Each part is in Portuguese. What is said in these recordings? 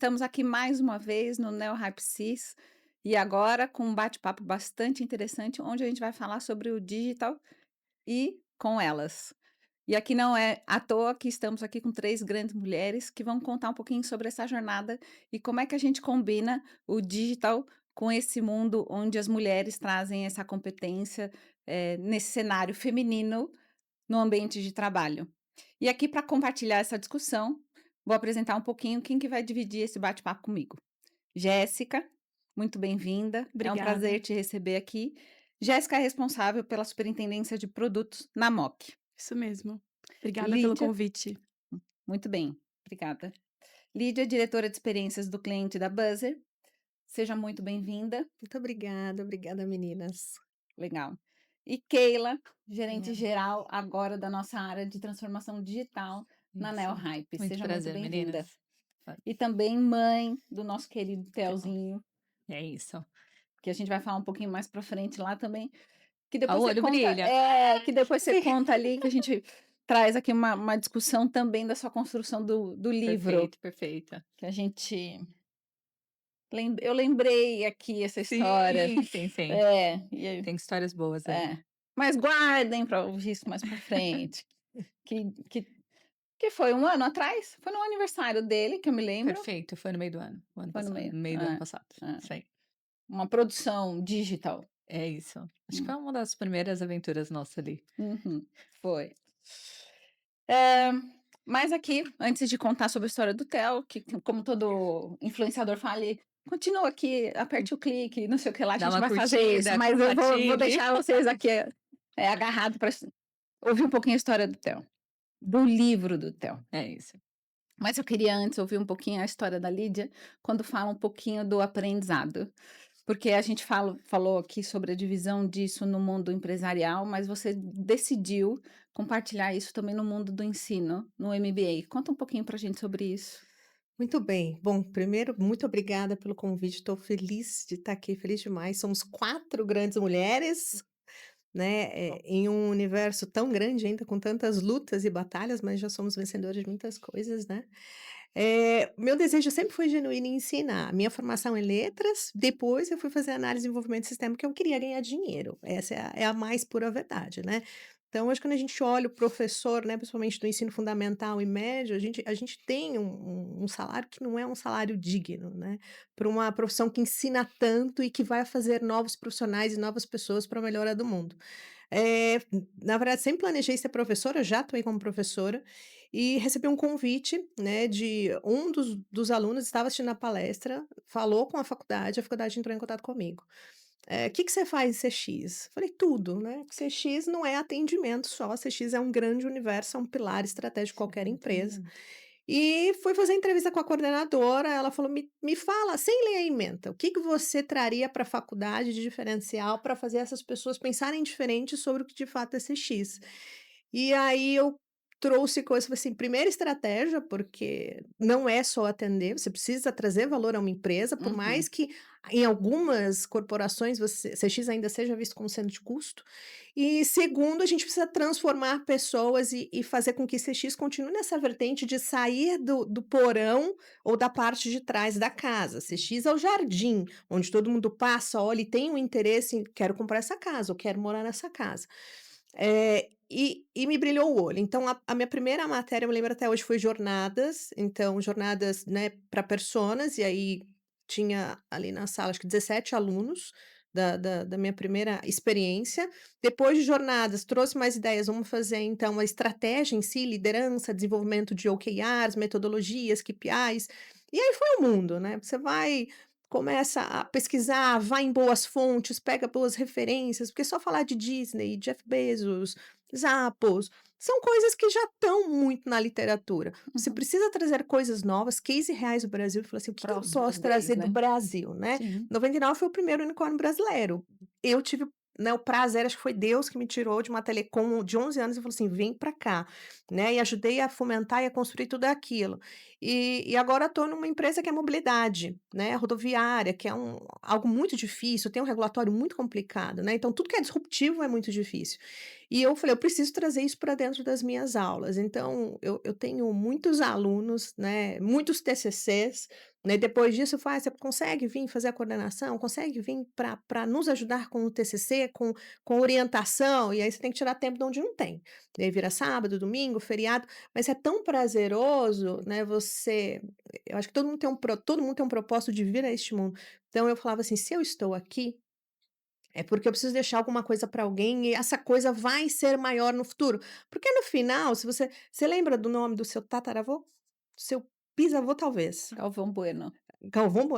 estamos aqui mais uma vez no Neo Hype Sis e agora com um bate-papo bastante interessante, onde a gente vai falar sobre o digital e com elas. E aqui não é à toa que estamos aqui com 3 grandes mulheres que vão contar um pouquinho sobre essa jornada e como é que a gente combina o digital com esse mundo onde as mulheres trazem essa competência, nesse cenário feminino no ambiente de trabalho. E aqui para compartilhar essa discussão, vou apresentar um pouquinho quem que vai dividir esse bate-papo comigo. Jéssica, muito bem-vinda, é um Obrigada. prazer te receber aqui. Jéssica é responsável pela superintendência de produtos na MOC. Isso mesmo. Obrigada pelo Lídia, convite. muito bem, obrigada. Lídia, diretora de experiências do cliente da Buzzer, seja muito bem-vinda. Muito obrigada, obrigada meninas. Legal. E Keila, gerente Obrigada. geral agora da nossa área de transformação digital na Neo Isso. Hype. Muito Seja prazer, muito bem-vinda. meninas. E também mãe do nosso querido Telzinho, É isso. que a gente vai falar um pouquinho mais para frente lá também, que O depois você olho conta, brilha. que depois você conta ali, que a gente traz aqui uma discussão também da sua construção do livro, Perfeito, perfeita. que a gente eu lembrei aqui essa história. Sim. E aí, Tem histórias boas aí. mas guardem para ouvir isso mais para frente. Que, que, que foi um ano atrás? Foi no aniversário dele, que eu me lembro. Perfeito, foi no meio do ano. O ano Foi no passado. meio. No meio do ano passado. É. Isso aí. Uma produção digital. É isso. Acho que foi uma das primeiras aventuras nossas ali. Uhum, foi. Mas aqui, antes de contar sobre a história do Theo, que como todo influenciador fala, ele continua aqui, aperte o clique, não sei o que lá, a Dá gente uma vai fazer isso, curtida, mas eu vou compartilhe. deixar vocês aqui agarrados para ouvir um pouquinho a história do Theo, do livro do Theo. É isso. Mas eu queria antes ouvir um pouquinho a história da Lídia, quando fala um pouquinho do aprendizado. Porque a gente falou aqui sobre a divisão disso no mundo empresarial, mas você decidiu compartilhar isso também no mundo do ensino, no MBA. Conta um pouquinho para a gente sobre isso. Muito bem. Bom, primeiro, muito obrigada pelo convite. Estou feliz de estar aqui, feliz demais. Somos 4 grandes mulheres, né, em um universo tão grande ainda, com tantas lutas e batalhas, mas já somos vencedoras de muitas coisas, né? Meu desejo sempre foi genuíno em ensinar. Minha formação é letras, depois eu fui fazer análise e desenvolvimento de sistema, porque eu queria ganhar dinheiro. Essa é a mais pura verdade, né? Então, hoje, quando a gente olha o professor, né, principalmente do ensino fundamental e médio, a gente tem um salário que não é um salário digno, né? Para uma profissão que ensina tanto e que vai fazer novos profissionais e novas pessoas para a melhora do mundo. Na verdade, sempre planejei ser professora, já atuei como professora, e recebi um convite, né, de um dos alunos, estava assistindo a palestra, falou com a faculdade entrou em contato comigo. Que você faz em CX? Falei, tudo, né? CX não é atendimento só, CX é um grande universo, é um pilar estratégico de qualquer empresa. E fui fazer entrevista com a coordenadora, ela falou, me fala, sem ler a ementa, o que você traria para a faculdade de diferencial para fazer essas pessoas pensarem diferente sobre o que de fato é CX? E aí eu trouxe coisas, assim, primeira estratégia, porque não é só atender, você precisa trazer valor a uma empresa, por mais que em algumas corporações CX ainda seja visto como sendo de custo. E segundo, a gente precisa transformar pessoas e fazer com que CX continue nessa vertente de sair do porão ou da parte de trás da casa. CX é o jardim, onde todo mundo passa, olha e tem um interesse em quero comprar essa casa, ou quero morar nessa casa. E me brilhou o olho. Então, a minha primeira matéria, eu me lembro até hoje, foi jornadas. Então, jornadas, né, para personas, e aí tinha ali na sala, acho que 17 alunos da minha primeira experiência. Depois de jornadas, trouxe mais ideias, vamos fazer então a estratégia em si, liderança, desenvolvimento de OKRs, metodologias, KPIs, e aí foi o mundo, né? Você começa a pesquisar, vai em boas fontes, pega boas referências, porque só falar de Disney, Jeff Bezos, Zappos, são coisas que já estão muito na literatura. Você precisa trazer coisas novas, case reais do Brasil, e falar assim, o que eu posso trazer do Brasil, né? Sim. 99 foi o primeiro unicórnio brasileiro. Eu tive, né, o prazer, acho que foi Deus que me tirou de uma telecom de 11 anos e falou assim, vem pra cá, né? E ajudei a fomentar e a construir tudo aquilo. E agora estou numa empresa que é mobilidade, né? Rodoviária, que é algo muito difícil, tem um regulatório muito complicado, né? Então, tudo que é disruptivo é muito difícil. E eu falei: "Eu preciso trazer isso para dentro das minhas aulas". Então eu tenho muitos alunos, né, muitos TCCs, né, depois disso eu falo: "Ah, você consegue vir fazer a coordenação? Consegue vir para nos ajudar com o TCC, com orientação?". E aí você tem que tirar tempo de onde não tem. E aí vira sábado, domingo, feriado, mas é tão prazeroso, né, eu acho que todo mundo tem um propósito de vir a este mundo. Então eu falava assim: "Se eu estou aqui, é porque eu preciso deixar alguma coisa para alguém e essa coisa vai ser maior no futuro". Porque no final, se você lembra do nome do seu tataravô? Seu bisavô, talvez. Galvão Bueno.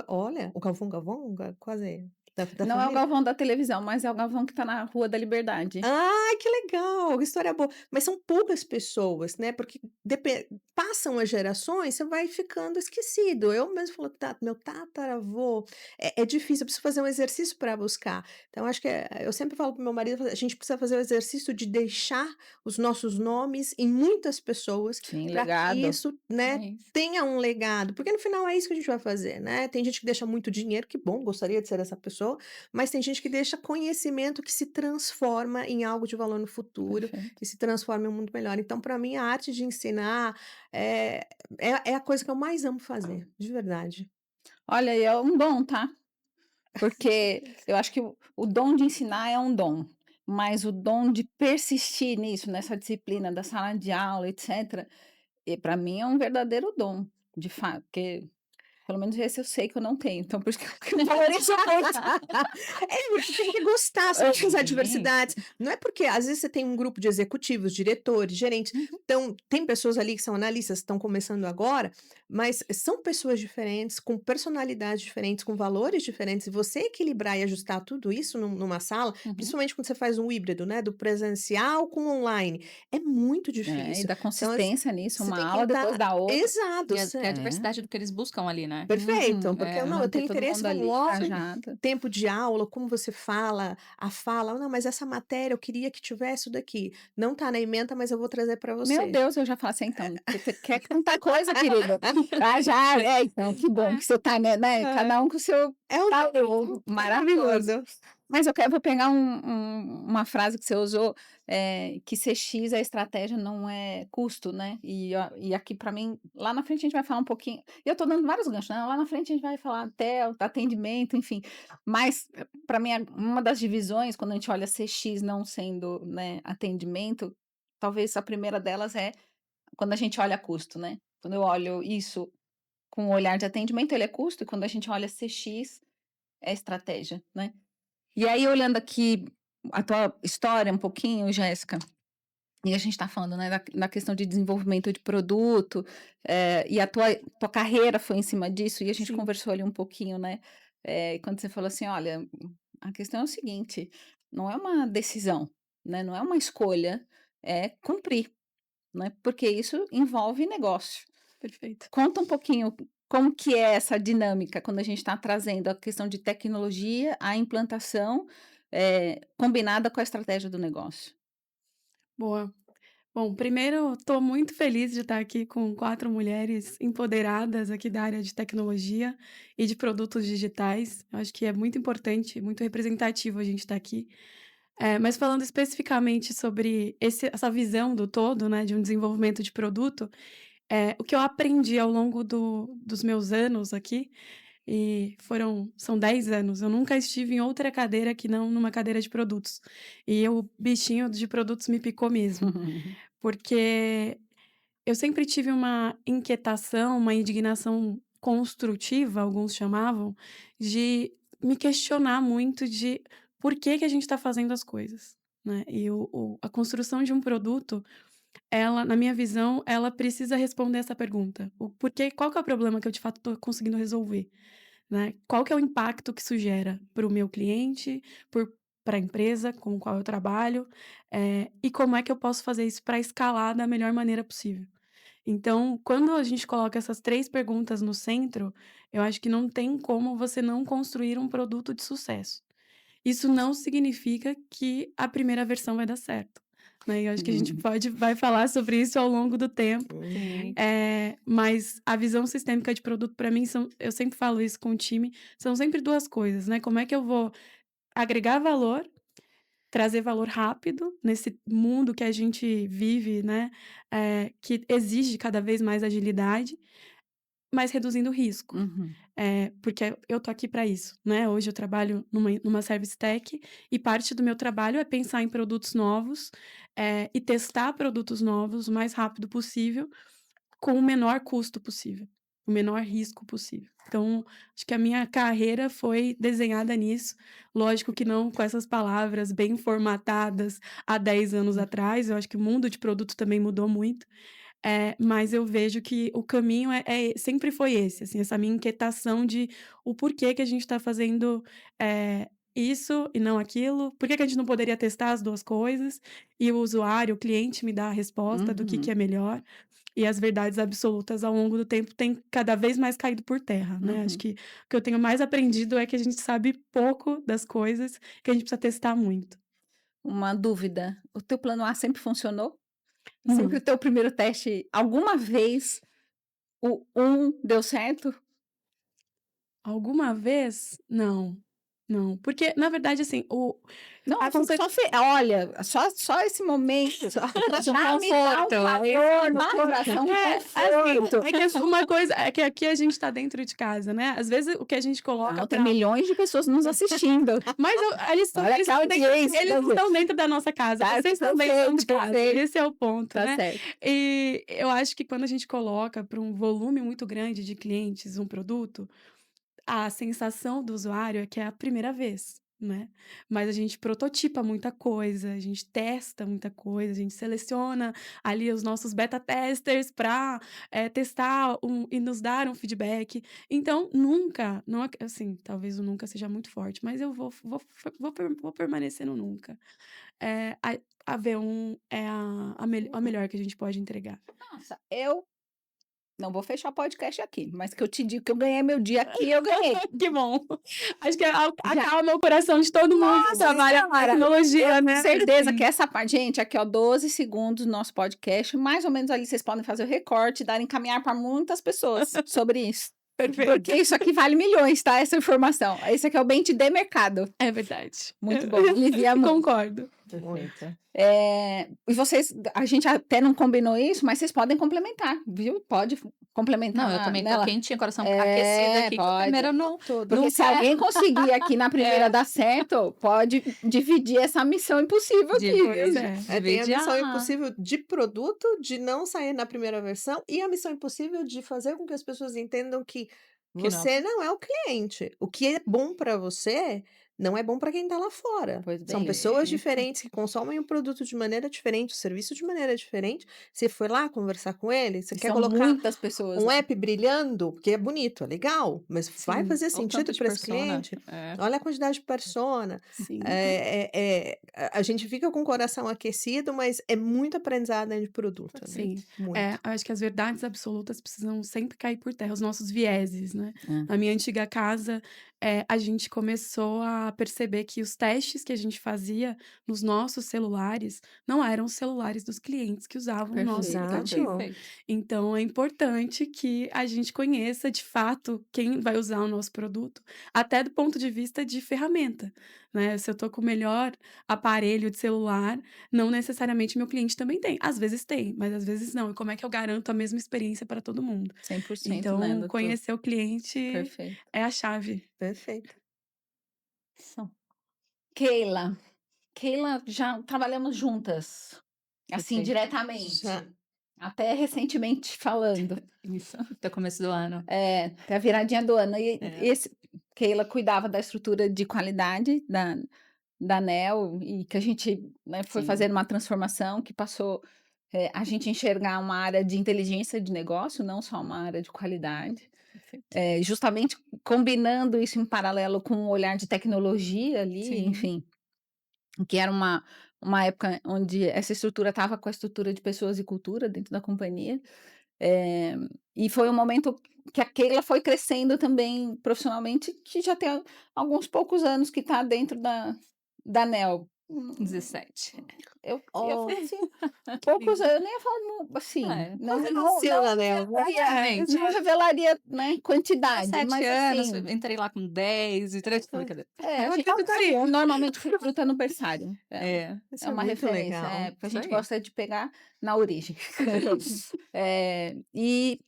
Olha, o Galvão, quase da Não é o família. Galvão da televisão, mas é o Galvão que tá na Rua da Liberdade. Ai, que legal, que história boa. Mas são poucas pessoas, né, porque passam as gerações, você vai ficando esquecido. Eu mesmo falo: meu tataravô", é difícil, eu preciso fazer um exercício para buscar. Então acho que eu sempre falo para meu marido: "A gente precisa fazer o exercício de deixar os nossos nomes em muitas pessoas, Sim, para que legado. isso, né, É isso. tenha um legado", porque no final é isso que a gente vai fazer, né. Tem gente que deixa muito dinheiro, que bom, gostaria de ser essa pessoa, mas tem gente que deixa conhecimento que se transforma em algo de valor no futuro, Perfeito. que se transforma em um mundo melhor. Então, para mim, a arte de ensinar é é a coisa que eu mais amo fazer, de verdade. Olha, e é um dom, tá? Porque eu acho que o dom de ensinar é um dom, mas o dom de persistir nisso, nessa disciplina da sala de aula, etcétera, e para mim é um verdadeiro dom, de fato, porque pelo menos esse eu sei que eu não tenho, então por isso que eu valorizo muito. É, porque tem que gostar, são muitas Sim. adversidades. Não é porque às vezes você tem um grupo de executivos, diretores, gerentes, Uhum. então tem pessoas ali que são analistas, estão começando agora, mas são pessoas diferentes, com personalidades diferentes, com valores diferentes, e você equilibrar e ajustar tudo isso numa sala, Uhum. principalmente quando você faz um híbrido, né, do presencial com online, é muito É, e difícil. da Então, consistência nisso, você uma tem que aula depois estar da outra. exato, E a ter a É. diversidade do que eles buscam ali, né. perfeito, Uhum. porque É, eu manter tenho todo interesse, mundo vamos ali logo engajado. tempo de aula, como você fala, a fala: "Não, mas essa matéria eu queria que tivesse isso daqui, não tá na ementa, mas eu vou trazer para Meu você". Deus, eu já falo assim: "Então, você quer tanta coisa, querida?". Ah, já, é, então, que bom que você tá, né, É, cada um com o seu é o talento, eu maravilhoso. concordo. Mas eu vou pegar uma frase que você usou, que CX, a estratégia não é custo, né, e aqui para mim, lá na frente a gente vai falar um pouquinho, e eu tô dando vários ganchos, né, lá na frente a gente vai falar até o atendimento, enfim, mas para mim uma das divisões quando a gente olha CX não sendo, né, atendimento, talvez a primeira delas é quando a gente olha custo, né. Quando eu olho isso com o olhar de atendimento, ele é custo, e quando a gente olha CX, é estratégia, né. E aí olhando aqui a tua história um pouquinho, Jéssica, e a gente está falando, né, da questão de desenvolvimento de produto, e a tua carreira foi em cima disso, e a gente Sim, conversou ali um pouquinho, né, quando você falou assim: "Olha, a questão é o seguinte, não é uma decisão, né, não é uma escolha, é cumprir", né, porque isso envolve negócio. perfeito. Conta um pouquinho como que é essa dinâmica quando a gente está trazendo a questão de tecnologia, a implantação, combinada com a estratégia do negócio. Boa. Bom, primeiro, estou muito feliz de estar aqui com 4 mulheres empoderadas aqui da área de tecnologia e de produtos digitais. Eu acho que é muito importante, muito representativo a gente estar aqui. Mas falando especificamente sobre essa visão do todo, né, de um desenvolvimento de produto, o que eu aprendi ao longo dos meus anos aqui, e são 10 anos, eu nunca estive em outra cadeira que não numa cadeira de produtos. E o bichinho de produtos me picou mesmo, porque eu sempre tive uma inquietação, uma indignação construtiva, alguns chamavam, de me questionar muito de por que que a gente está fazendo as coisas, né. E a construção de um produto, ela, na minha visão, ela precisa responder essa pergunta: o porquê, qual que é o problema que eu de fato estou conseguindo resolver, né. Qual que é o impacto que isso gera para o meu cliente, para a empresa com a qual eu trabalho, e como é que eu posso fazer isso para escalar da melhor maneira possível. Então, quando a gente coloca essas 3 perguntas no centro, eu acho que não tem como você não construir um produto de sucesso. Isso não significa que a primeira versão vai dar certo, né, e eu acho que a gente vai falar sobre isso ao longo do tempo, Uhum. Sim. Mas a visão sistêmica de produto para mim eu sempre falo isso com o time, são sempre 2 coisas, né, como é que eu vou agregar valor trazer valor rápido nesse mundo que a gente vive, né, que exige cada vez mais agilidade, mas reduzindo o risco. Uhum, Porque eu tô aqui para isso, né, hoje eu trabalho numa service tech, e parte do meu trabalho é pensar em produtos novos, e testar produtos novos o mais rápido possível, com o menor custo possível, o menor risco possível. Então, acho que a minha carreira foi desenhada nisso. Lógico que não com essas palavras bem formatadas há 10 anos hum, atrás, eu acho que o mundo de produto também mudou muito, mas eu vejo que o caminho sempre foi esse, assim, essa minha inquietação de o porquê que a gente está fazendo, isso e não aquilo, por que que a gente não poderia testar as 2 coisas, e o usuário, o cliente me dá a resposta do que uhum, é melhor. E as verdades absolutas ao longo do tempo têm cada vez mais caído por terra, né. Acho uhum. que o que eu tenho mais aprendido é que a gente sabe pouco das coisas, que a gente precisa testar muito. Uma dúvida, o teu plano A sempre funcionou? Assim, que o Sim. teu primeiro teste, alguma vez o deu certo? Alguma vez? Não, não. Porque, na verdade, assim, a Nossa, conce só olha, só esse momento Só já me dá um conforto, é isso calor no mesmo. coração, um assim, conforto. é que uma coisa é que aqui a gente tá dentro de casa, né, às vezes o que a gente coloca Não, tem pra milhões de pessoas nos assistindo. mas Olha que audiência, eles estão dentro da nossa casa, tá vocês também estão de perfeito, casa, perfeito, esse é o ponto, tá né. certo. E eu acho que quando a gente coloca para um volume muito grande de clientes um produto, a sensação do usuário é que é a primeira vez, né. Mas a gente prototipa muita coisa, a gente testa muita coisa, a gente seleciona ali os nossos beta testers para testar e nos dar um feedback. Então nunca, não assim, talvez o nunca seja muito forte, mas eu vou permanecer no nunca. A V1 é a melhor que a gente pode entregar. Nossa, eu não vou fechar o podcast aqui, mas que eu te digo que eu ganhei meu dia aqui, eu ganhei. Que bom. Acho que Já acalma o coração de todo mundo que nossa trabalha com senhora, tecnologia, tenho né, certeza que assim. essa parte gente, aqui ó, 12 segundos do nosso podcast, mais ou menos ali vocês podem fazer o recorte e dar encaminhar para muitas pessoas sobre isso. Perfeito. Porque isso aqui vale milhões, tá, essa informação. Esse aqui é o bem de mercado. É verdade. Muito bom, alivia muito. Concordo. Muito. E vocês a gente até não combinou isso, mas vocês podem complementar, viu? Pode complementar Não, eu também tô nela. quentinha, coração aquecido aqui, que o Pode. primeiro não Porque se quer. alguém conseguir aqui na primeira dar certo, pode dividir essa missão impossível aqui, Pois viu? é. Tem a Divide missão impossível de produto, de não sair na primeira versão, e a missão impossível de fazer com que as pessoas entendam que Que não. você não é o cliente. O que é bom para você não é bom para quem está lá fora. Pois São bem, pessoas diferentes que consomem o produto de maneira diferente, o serviço de maneira diferente. Você foi lá conversar com ele, você e quer são colocar muitas pessoas, um né? app brilhando, porque é bonito, é legal, mas vai Sim, fazer Olha o tanto sentido de para esse persona. cliente? Olha a quantidade de persona. Sim. A gente fica com o coração aquecido, mas é muito aprendizado dentro de produto, né? sim. Muito. Acho que as verdades absolutas precisam sempre cair por terra, os nossos vieses, né. É. Na minha antiga casa, a gente começou a perceber que os testes que a gente fazia nos nossos celulares não eram os celulares dos clientes que usavam o nosso Perfeito, aplicativo. Perfeito. Então é importante que a gente conheça de fato quem vai usar o nosso produto, até do ponto de vista de ferramenta, né. Se eu tô com o melhor aparelho de celular, não necessariamente meu cliente também tem. Às vezes tem, mas às vezes não. E como é que eu garanto a mesma experiência para todo mundo? 100%, né, Então doutor? conhecer o cliente Perfeito. é a chave. Perfeito. São. Keila, já trabalhamos juntas, assim, Perfeito. diretamente, Já. até recentemente falando. Isso, até o começo do ano. Até a viradinha do ano. E É. Keila cuidava da estrutura de qualidade da ANEEL e que a gente, né, foi Sim. fazer uma transformação que passou, a gente enxergar uma área de inteligência de negócio, não só uma área de qualidade. Perfeito. Justamente combinando isso em paralelo com o olhar de tecnologia ali, Sim. enfim, que era uma época onde essa estrutura estava com a estrutura de pessoas e cultura dentro da companhia. Eh, e foi um momento que a Keila foi crescendo também profissionalmente, que já tem alguns poucos anos que está dentro da ANEEL. Hum, 17. eu Olha, assim, poucos, eu nem ia falar assim, É, não quase não nasceu, né? exatamente. não revelaria, né, quantidade, 17 mas anos, assim, entrei lá com 10, entendeu? Tipo, brincadeira. a Eu gente acreditaria. normalmente recruta no berçário. É, Isso É é uma muito referência, legal. porque a isso gente aí. gosta de pegar na origem. E,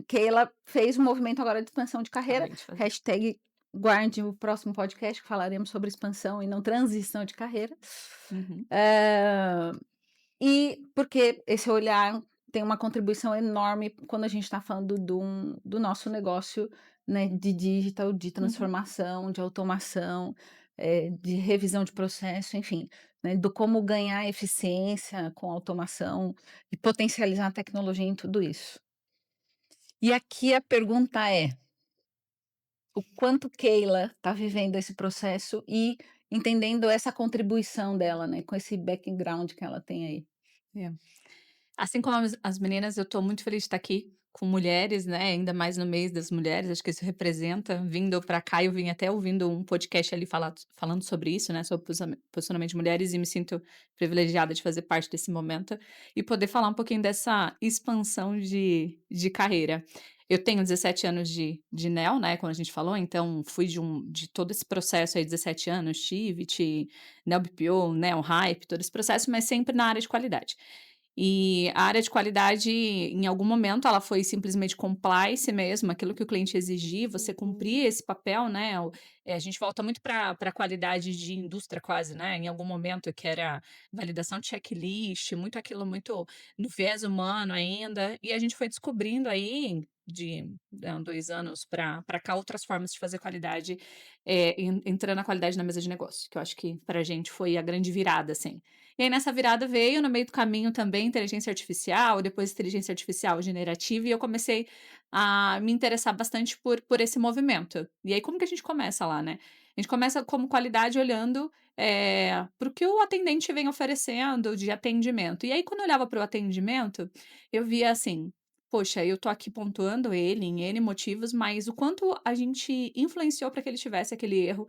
Keila fez um movimento agora de expansão de carreira, Acabei de fazer. hashtag guarde o próximo podcast que falaremos sobre expansão e não transição de carreira. Uhum. E porque esse olhar tem uma contribuição enorme quando a gente está falando do nosso negócio, né, de digital, de transformação, de automação, de revisão de processo, enfim, né, do como ganhar eficiência com automação e potencializar a tecnologia em tudo isso. E aqui a pergunta é: o quanto Keila está vivendo esse processo e entendendo essa contribuição dela, né, com esse background que ela tem aí? É. Assim como as meninas, eu tô muito feliz de estar aqui com mulheres, né, ainda mais no mês das mulheres, acho que isso representa. Vindo para cá, eu vim até ouvindo um podcast ali falando sobre isso, né, sobre posicionamento de mulheres, e me sinto privilegiada de fazer parte desse momento e poder falar um pouquinho dessa expansão de carreira. Eu tenho 17 anos de NEO, né, como a gente falou, então fui de todo esse processo aí, 17 anos, Tivit, NEO BPO, NEO Hype, todo esse processo, mas sempre na área de qualidade. E a área de qualidade, em algum momento, ela foi simplesmente compliance mesmo, aquilo que o cliente exigir, você cumprir esse papel, né? A gente volta muito para a qualidade de indústria quase, né? Em algum momento que era validação de checklist, muito aquilo muito no viés humano ainda, e a gente foi descobrindo aí de 2 anos para cá outras formas de fazer qualidade, entrando a qualidade na mesa de negócio, que eu acho que para a gente foi a grande virada, assim. E aí nessa virada veio no meio do caminho também inteligência artificial, depois inteligência artificial generativa, e eu comecei a me interessar bastante por esse movimento. E aí como que a gente começa lá, né? A gente começa como qualidade olhando para o que o atendente vem oferecendo de atendimento. E aí quando eu olhava para o atendimento, eu via assim, poxa, eu tô aqui pontuando ele em N motivos, mas o quanto a gente influenciou para que ele tivesse aquele erro,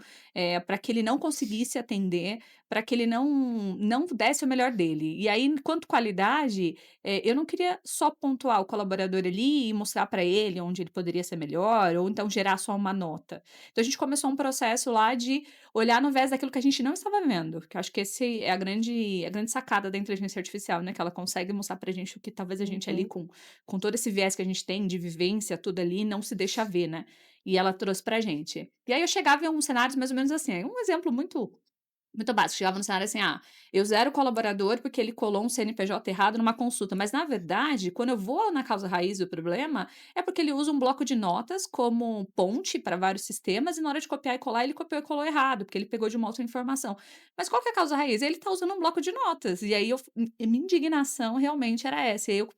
para que ele não conseguisse atender, para que ele não desse o melhor dele. E aí, enquanto qualidade, eu não queria só pontuar o colaborador ali e mostrar para ele onde ele poderia ser melhor, ou então gerar só uma nota. Então a gente começou um processo lá de olhar no viés daquilo que a gente não estava vendo, que eu acho que esse é a grande sacada da inteligência artificial, né, que ela consegue mostrar pra gente o que talvez a gente ali Uhum. com todo esse viés que a gente tem de vivência, tudo ali, não se deixa ver, né? E ela trouxe pra gente. E aí eu chegava em alguns cenários mais ou menos assim, um exemplo muito básico, chegava no cenário assim, eu zero o colaborador porque ele colou um CNPJ errado numa consulta, mas na verdade, quando eu vou na causa raiz do problema, é porque ele usa um bloco de notas como ponte para vários sistemas e na hora de copiar e colar, ele copiou e colou errado, porque ele pegou de uma outra informação. Mas qual que é a causa raiz? Ele está usando um bloco de notas, e aí minha indignação realmente era essa, e aí eu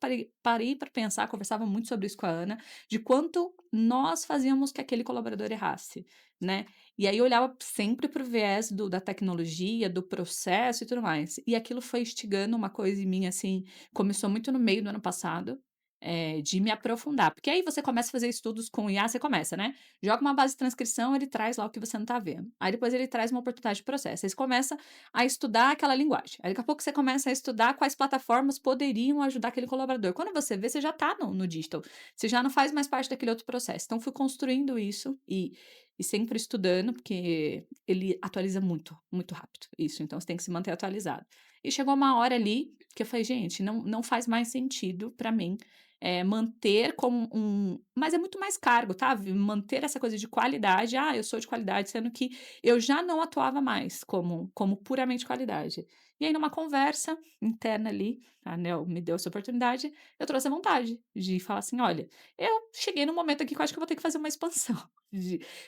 parei para pensar, conversava muito sobre isso com a Ana, de quanto nós fazíamos que aquele colaborador errasse, né? E aí eu olhava sempre para o viés da tecnologia, do processo e tudo mais. E aquilo foi instigando uma coisa em mim, assim, começou muito no meio do ano passado, de me aprofundar. Porque aí você começa a fazer estudos com IA, você começa, né? Joga uma base de transcrição, ele traz lá o que você não tá vendo. Aí depois ele traz uma oportunidade de processo. Aí você começa a estudar aquela linguagem. Aí daqui a pouco você começa a estudar quais plataformas poderiam ajudar aquele colaborador. Quando você vê, você já tá no digital. Você já não faz mais parte daquele outro processo. Então fui construindo isso e sempre estudando, porque ele atualiza muito, muito rápido, isso, então você tem que se manter atualizado. E chegou uma hora ali que eu falei, gente, não faz mais sentido para mim manter como mas é muito mais cargo, tá? Manter essa coisa de qualidade, eu sou de qualidade, sendo que eu já não atuava mais como puramente qualidade. E aí, numa conversa interna ali, a Nel me deu essa oportunidade, eu trouxe a vontade de falar assim: olha, eu cheguei num momento aqui que eu acho que eu vou ter que fazer uma expansão.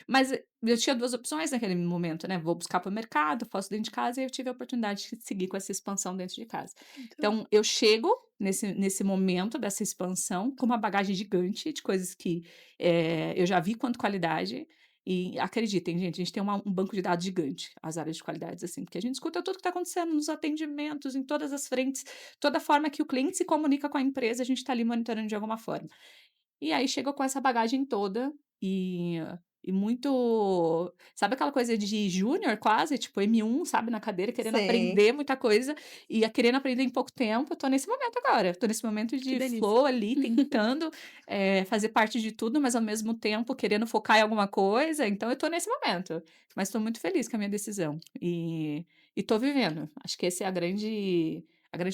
Mas eu tinha 2 opções naquele momento, né, vou buscar para o mercado, faço dentro de casa, e eu tive a oportunidade de seguir com essa expansão dentro de casa. Muito Então eu chego nesse momento dessa expansão com uma bagagem gigante de coisas que, eu já vi quanto qualidade, e acreditem gente, a gente tem um banco de dados gigante, as áreas de qualidades, assim, porque a gente escuta tudo que está acontecendo nos atendimentos, em todas as frentes, toda forma que o cliente se comunica com a empresa, a gente está ali monitorando de alguma forma. E aí chegou com essa bagagem toda e e muito, sabe aquela coisa de júnior quase, tipo M1, sabe, na cadeira, querendo Sei. aprender muita coisa querendo aprender em pouco tempo. Eu tô nesse momento agora, tô nesse momento Que de delícia. flow ali, tentando, fazer parte de tudo, mas ao mesmo tempo querendo focar em alguma coisa, então eu tô nesse momento. Mas tô muito feliz com a minha decisão e tô vivendo. Acho que essa é a grande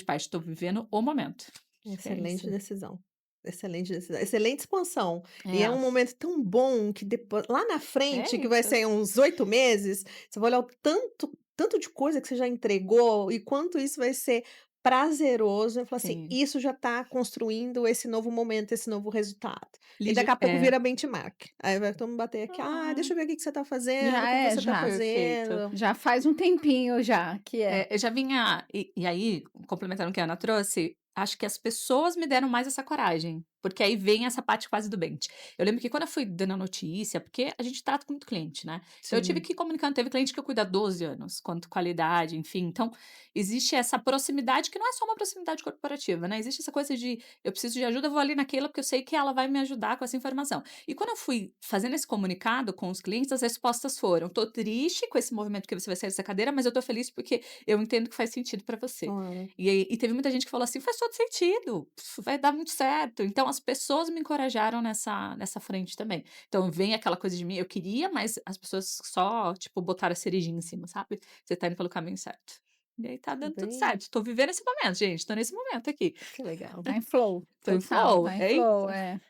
parte, tô vivendo o momento. Acho que é Excelente isso. decisão. Excelente decisão. Excelente expansão. E é É, um momento tão bom que depois, lá na é frente, que vai isso. ser uns 8 meses, você vai olhar o tanto de coisa que você já entregou e quanto isso vai ser prazeroso. Eu falo assim, Sim. isso já está construindo esse novo momento, esse novo resultado. E daqui Lígia a pouco vira benchmark. Aí vai todo mundo bater aqui, Ah, deixa eu ver o que que você está fazendo, Já como é, você está já. perfeito. fazendo. Já faz um tempinho já que é. Eu já vinha e aí, complementando o que a Ana trouxe, acho que as pessoas me deram mais essa coragem, porque aí vem essa parte quase do bench. Eu lembro que quando eu fui dando a notícia, porque a gente trata com muito cliente, né, então eu tive Sim. que ir comunicando, teve cliente que eu cuido há 12 anos, quanto qualidade, enfim, então existe essa proximidade que não é só uma proximidade corporativa, né, existe essa coisa de eu preciso de ajuda, eu vou ali naquela porque eu sei que ela vai me ajudar com essa informação. E quando eu fui fazendo esse comunicado com os clientes, as respostas foram: "Tô triste com esse movimento que você vai sair dessa cadeira, mas eu tô feliz porque eu entendo que faz sentido pra você". Claro. E teve muita gente que falou assim: "Faz todo sentido, isso vai dar muito certo". Então as pessoas me encorajaram nessa frente também. Então vem aquela coisa de mim, eu queria, mas as pessoas só, tipo, botaram a cerejinha em cima, sabe. Você tá indo pelo caminho certo. E aí tá dando tudo Bem, certo. Tô vivendo esse momento, gente, tô nesse momento aqui. que legal. Tá em flow, Tô em total, flow, tá em é isso. flow, é.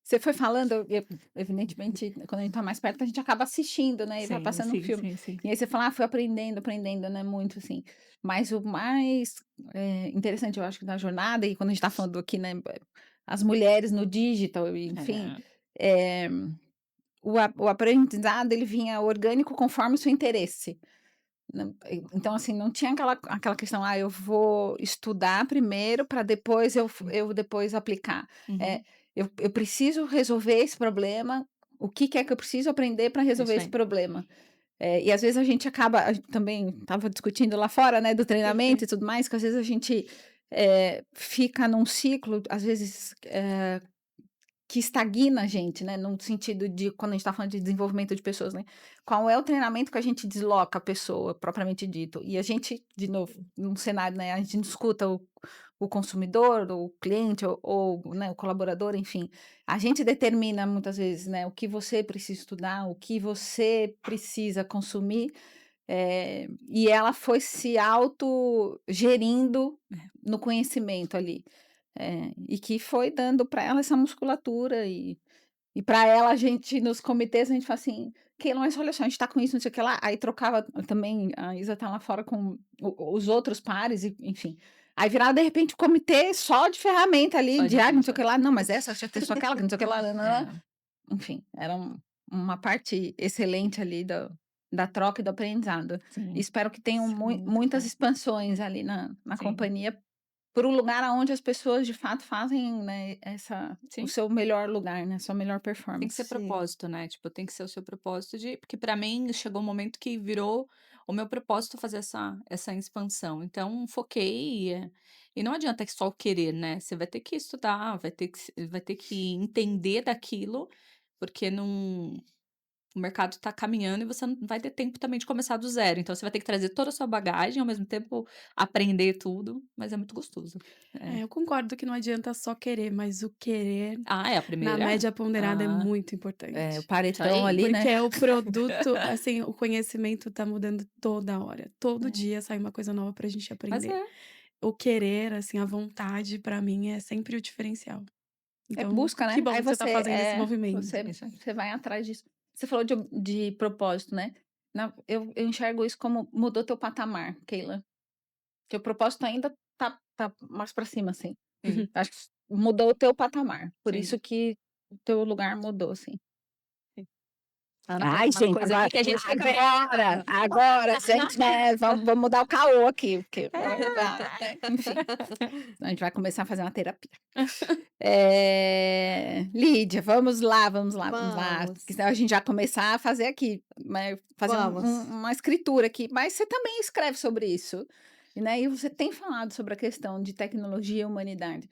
Você foi falando, evidentemente, quando a gente tá mais perto, a gente acaba assistindo, né, e vai Sim, passando um sim, filme. sim, sim. E aí você fala: "Ah, fui aprendendo, né, muito, assim". Mas o mais, interessante, eu acho que da jornada, e quando a gente tá falando aqui, né, as mulheres no digital, e enfim, É, eh, o aprendizado, ele vinha orgânico conforme o seu interesse. Não, então, assim, não tinha aquela questão: "Ah, eu vou estudar primeiro para depois eu depois aplicar". uhum, Eu preciso resolver esse problema, o que que é que eu preciso aprender para é resolver isso esse aí. problema? E às vezes a gente acaba a gente também estava discutindo lá fora, né, do treinamento e tudo mais, que às vezes a gente, fica num ciclo, às vezes, que estagna a gente, né, num sentido de quando a gente está falando de desenvolvimento de pessoas, né, qual é o treinamento que a gente desloca a pessoa, propriamente dito? E a gente, de novo, num cenário, né, a gente não escuta o consumidor, o cliente ou, né, o colaborador, enfim. A gente determina muitas vezes, né, o que você precisa estudar, o que você precisa consumir, e ela foi se autogerindo no conhecimento ali. E que foi dando para ela essa musculatura e para ela a gente nos comitês a gente fala assim: "Keila, mas olha só, a gente tá com isso, não sei o que lá", aí trocava também, a Isa tá lá fora com o os outros pares e enfim. Aí virava de repente o comitê só de ferramenta ali, Só de de não sei o ferramenta. que lá, não, mas essa já testou aquela, que não sei o que lá, nã-nã-nã. É, Enfim, era uma parte excelente ali da troca e do aprendizado. E sim, espero que tenham isso é muito muitas bom. expansões ali na Sim, companhia para o lugar aonde as pessoas de fato fazem, né, o sim. seu melhor lugar, né, sua melhor Tem que ser performance. Sim. propósito, né, tipo, tem que ser o seu propósito de porque pra mim chegou um momento que virou o meu propósito fazer essa expansão, então foquei, e não adianta só o querer, né, você vai ter que estudar, vai ter que entender daquilo, porque não o mercado tá caminhando e você não vai ter tempo também de começar do zero, então você vai ter que trazer toda a sua bagagem, ao mesmo tempo aprender tudo, mas é muito gostoso. É. Eu concordo que não adianta só querer, mas o querer Ah, é a na primeira? média ponderada é Ah, muito O importante. isso paretão aí. ali, Porque né. é o produto, assim, o conhecimento tá mudando toda hora. Todo É, dia sai uma coisa nova pra gente mas aprender. é. O querer, assim, a vontade, pra mim, é sempre o diferencial. É Então, busca, que né. bom Aí que você tá fazendo esse movimento. você É isso aí. você vai atrás disso. Você falou de propósito, né. Eu enxergo isso como mudou teu patamar, Keila. Teu propósito ainda tá mais pra cima, assim. Sim, Acho que mudou o teu patamar, por sim, isso que o teu lugar mudou, assim. sim. A Ana falou Ai, umas gente, coisas aqui que a gente fica meio agora, gente, né, vamos mudar o caô aqui, porque enfim, a gente vai começar a fazer uma terapia. Lídia, vamos lá, porque Vamos, senão a gente já começar a fazer aqui, né, fazer vamos. uma escritura aqui, mas você também escreve sobre isso, né, e você tem falado sobre a questão de tecnologia e humanidade.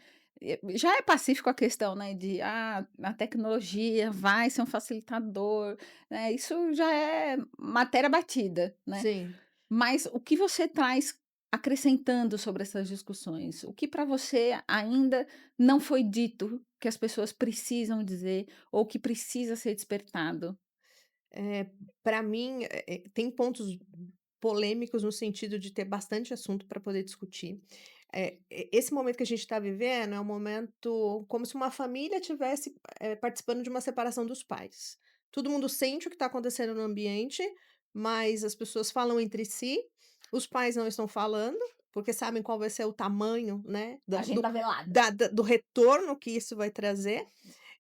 Já é pacífico a questão, né, de, a tecnologia vai ser um facilitador, né, isso já é matéria batida, né. Sim. Mas o que você traz acrescentando sobre essas discussões? O que para você ainda não foi dito, que as pessoas precisam dizer, ou que precisa ser despertado? Para mim, tem pontos polêmicos no sentido de ter bastante assunto para poder discutir. Esse momento que a gente está vivendo é um momento como se uma família tivesse, participando de uma separação dos pais. Todo mundo sente o que está acontecendo no ambiente, mas as pessoas falam entre si, os pais não estão falando, porque sabem qual vai ser o tamanho, né, Agenda velada. do retorno que isso vai trazer.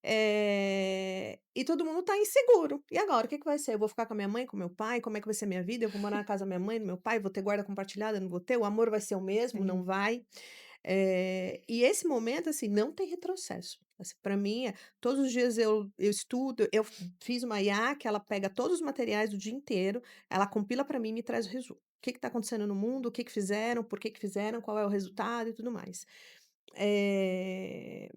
E todo mundo tá inseguro. E agora, o que que vai ser? Eu vou ficar com a minha mãe, com meu pai? Como é que vai ser minha vida? Eu vou morar na casa da minha mãe, do meu pai? Vou ter guarda compartilhada? Não vou ter? O amor vai ser o mesmo? Não Sim. vai? E esse momento, assim, não tem retrocesso. Assim, para mim, todos os dias eu estudo, eu fiz uma IA que ela pega todos os materiais do dia inteiro, ela compila para mim e me traz o resumo. O que está acontecendo no mundo, o que que fizeram, por que que fizeram, qual é o resultado e tudo mais. Eh,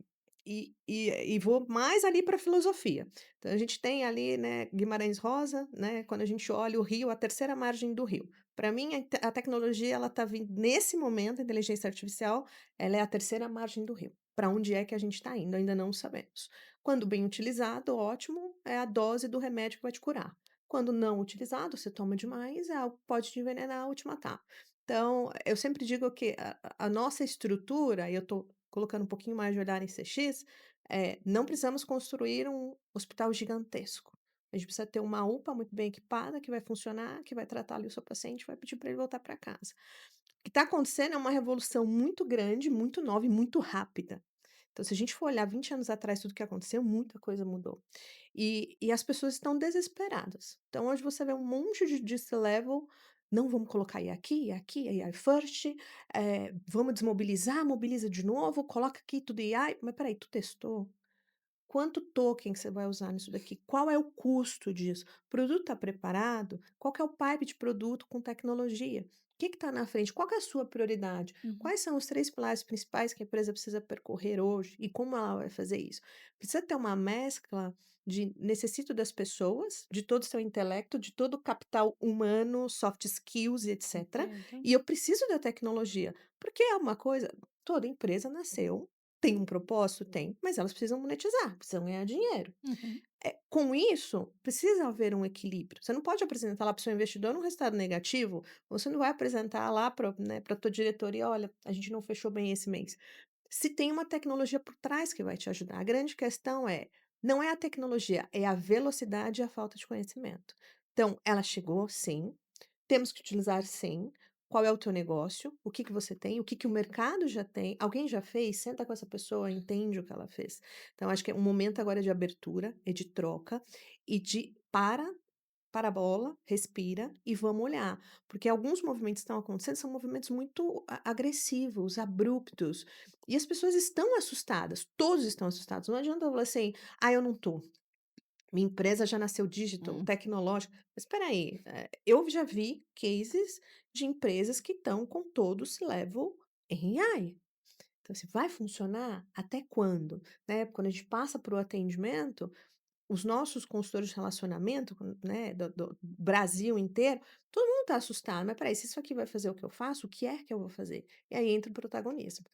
e vou mais ali para a filosofia. Então a gente tem ali, né, Guimarães Rosa, né, quando a gente olha o rio, a terceira margem do rio. Para mim a tecnologia ela está vindo nesse momento, a inteligência artificial, ela é a terceira margem do rio. Para onde é que a gente está indo? Ainda não sabemos. Quando bem utilizado, ótimo, é a dose do remédio que vai te curar. Quando não utilizado, você toma demais, é algo que pode te envenenar ou te matar. Então, eu sempre digo que a nossa estrutura, e eu estou colocando um pouquinho mais de olhar em CX, não precisamos construir um hospital gigantesco. A gente precisa ter uma UPA muito bem equipada, que vai funcionar, que vai tratar ali o seu paciente, vai pedir para ele voltar para casa. O que está acontecendo é uma revolução muito grande, muito nova e muito rápida. Então, se a gente for olhar 20 anos atrás, tudo que aconteceu, muita coisa mudou. E as pessoas estão desesperadas. Então, hoje você vê um monte de C-level, não vamos colocar aqui, AI first, vamos desmobilizar, mobiliza de novo, coloca aqui tudo AI. Mas peraí, tu testou? Quanto token você vai usar nisso daqui? Qual é o custo disso? O produto está preparado? Qual que é o pipe de produto com tecnologia? O que está na frente? Qual que é a sua prioridade? Uhum. Quais são os 3 pilares principais que a empresa precisa percorrer hoje e como ela vai fazer isso? Precisa ter uma mescla de necessito das pessoas, de todo o seu intelecto, de todo o capital humano, soft skills e etc. Entendo. E eu preciso da tecnologia, porque é uma coisa, toda empresa nasceu, tem um propósito? Tem, mas elas precisam monetizar, precisam ganhar dinheiro. Uhum. Com isso, precisa haver um equilíbrio. Você não pode apresentar lá para o seu investidor um resultado negativo, você não vai apresentar lá para, né, para a tua diretoria, olha, a gente não fechou bem esse mês. Se tem uma tecnologia por trás que vai te ajudar. A grande questão não é a tecnologia, é a velocidade e a falta de conhecimento. Então, ela chegou, sim, temos que utilizar sim. Qual é o teu negócio? O que que você tem? O que que o mercado já tem? Alguém já fez? Senta com essa pessoa, entende o que ela fez. Então, acho que é um momento agora de abertura e de troca e de para a bola, respira e vamos olhar. Porque alguns movimentos que estão acontecendo são movimentos muito agressivos, abruptos. E as pessoas estão assustadas, todos estão assustados. Não adianta eu falar assim, eu não tô. Minha empresa já nasceu digital, Hum. tecnológica. Mas espera aí, eu já vi cases de empresas que estão com todo esse level em AI. Então, se vai funcionar, até quando? Né? Quando a gente passa para o atendimento, os nossos consultores de relacionamento, né, do Brasil inteiro, todo mundo está assustado. Mas peraí, se isso aqui vai fazer o que eu faço, o que é que eu vou fazer? E aí entra o protagonismo.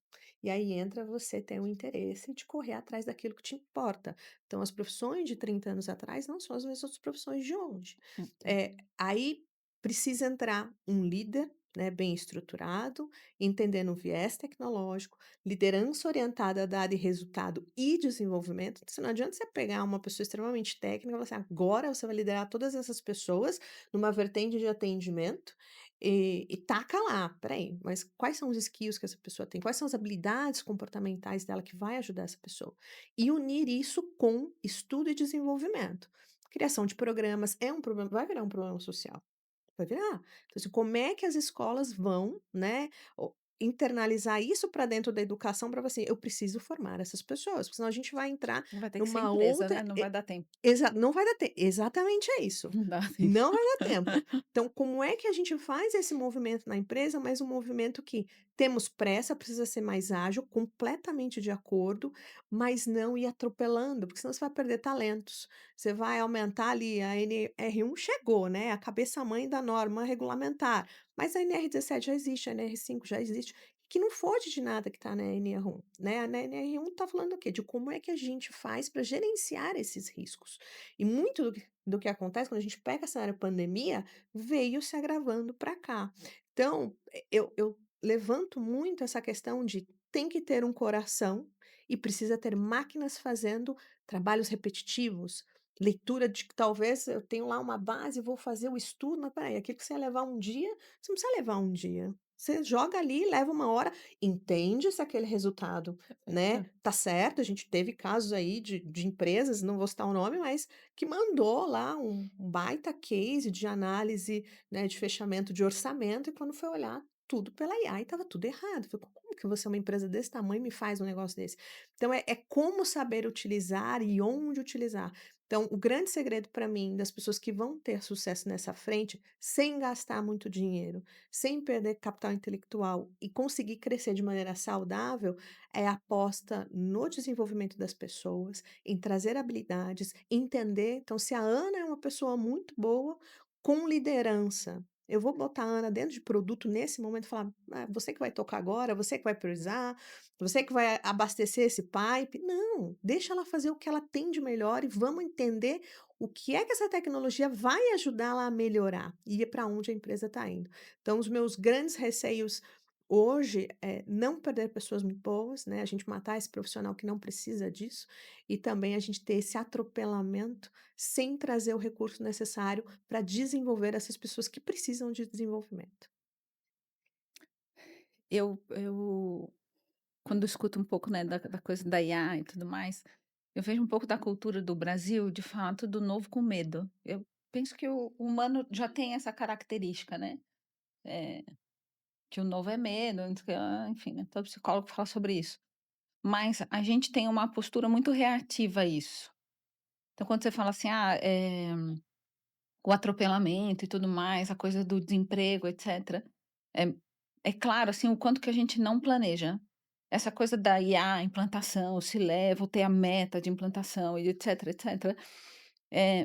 E aí entra você ter o interesse de correr atrás daquilo que te importa. Então, as profissões de 30 anos atrás não são as mesmas profissões de hoje. Entendo. Aí precisa entrar um líder, né, bem estruturado, entendendo o viés tecnológico, liderança orientada a dado e resultado e desenvolvimento. Então, não adianta você pegar uma pessoa extremamente técnica e falar assim, agora você vai liderar todas essas pessoas numa vertente de atendimento e taca lá. Peraí, mas quais são os skills que essa pessoa tem? Quais são as habilidades comportamentais dela que vai ajudar essa pessoa? E unir isso com estudo e desenvolvimento. Criação de programas é um problema, vai virar um problema social. Vai virar. Então, assim, como é que as escolas vão, né, internalizar isso para dentro da educação para você, eu preciso formar essas pessoas, porque senão a gente vai entrar Vai ter que ser numa empresa, outra né, não vai dar tempo. não vai dar tempo, exatamente é isso, Não dá tempo. não vai dar tempo. Então, como é que a gente faz esse movimento na empresa, mas um movimento que Temos pressa, precisa ser mais ágil, completamente de acordo, mas não ir atropelando, porque senão você vai perder talentos. Você vai aumentar ali a NR1 chegou, né, a cabeça-mãe da norma regulamentar, mas a NR17 já existe, a NR5 já existe, que não foge de nada que está na NR1, né, na NR1 está falando o quê? De como é que a gente faz para gerenciar esses riscos. E muito do que acontece quando a gente pega esse cenário pandemia, veio se agravando para cá. Então, eu levanto muito essa questão de tem que ter um coração e precisa ter máquinas fazendo trabalhos repetitivos, leitura de que talvez eu tenho lá uma base, vou fazer o estudo, mas espera aí, aquilo que você ia levar um dia, você não precisa levar um dia. Você joga ali, leva uma hora, entende se aquele resultado, né, Perfeito. tá certo. A gente teve casos aí de empresas, não vou citar o nome, mas que mandou lá um baita case de análise, né, de fechamento de orçamento, e quando foi olhar tudo pela IA e estava tudo errado. Eu falei: "Como que você é uma empresa desse tamanho e me faz um negócio desse?". Então é como saber utilizar e onde utilizar. Então o grande segredo para mim, das pessoas que vão ter sucesso nessa frente, sem gastar muito dinheiro, sem perder capital intelectual e conseguir crescer de maneira saudável, é a aposta no desenvolvimento das pessoas, em trazer habilidades, entender. Então, se a Ana é uma pessoa muito boa com liderança, eu vou botar a Ana dentro de produto nesse momento e falar: "Ah, você que vai tocar agora, você que vai priorizar, você que vai abastecer esse pipe". Não, deixa ela fazer o que ela tem de melhor e vamos entender o que é que essa tecnologia vai ajudá-la a melhorar e para onde a empresa está indo. Então, os meus grandes receios hoje é não perder pessoas muito boas, né, a gente matar esse profissional que não precisa disso, e também a gente ter esse atropelamento sem trazer o recurso necessário para desenvolver essas pessoas que precisam de desenvolvimento. Eu quando escuto um pouco, né, da coisa da IA e tudo mais, eu vejo um pouco da cultura do Brasil, de fato, do novo com medo. Eu penso que o humano já tem essa característica, né, eh, que o novo é medo, enfim, né, todo psicólogo fala sobre isso. Mas a gente tem uma postura muito reativa a isso. Então quando você fala assim: o atropelamento e tudo mais, a coisa do desemprego, etcétera, é é claro, assim, o quanto que a gente não planeja. Essa coisa da IA, implantação, se leva, ou ter a meta de implantação e etcétera, etcétera,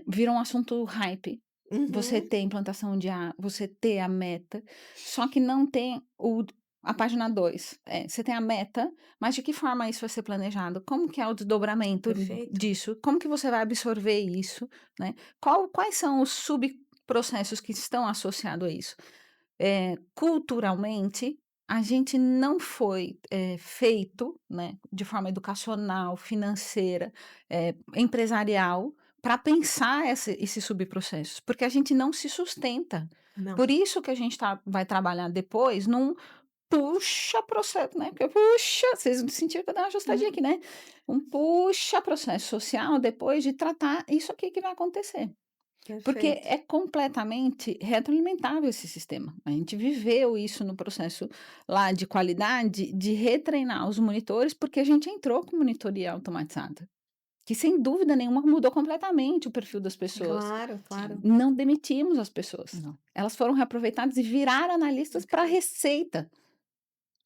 vira um assunto hype. Você Uhum, ter implantação de IA, você ter a meta, só que não tem a página 2. Você tem a meta, mas de que forma isso vai ser planejado? Como que é o desdobramento perfeito. disso? Como que você vai absorver isso, né? Quais são os subprocessos que estão associados a isso? Culturalmente, a gente não foi, feito, né, de forma educacional, financeira, empresarial, para pensar esses subprocessos, porque a gente não se sustenta. Não, Por isso que a gente vai trabalhar depois num puxa processo, né, porque puxa, vocês sentiram que eu dei uma ajustadinha uhum, aqui, né, um puxa processo social depois de tratar isso aqui que vai acontecer. Porque perfeito. é completamente retroalimentável esse sistema. A gente viveu isso no processo lá de qualidade, de retreinar os monitores, porque a gente entrou com monitoria automatizada, que sem dúvida nenhuma mudou completamente o perfil das pessoas. Claro, claro. Sim. Não demitimos as pessoas. Não. Elas foram reaproveitadas e viraram analistas para receita,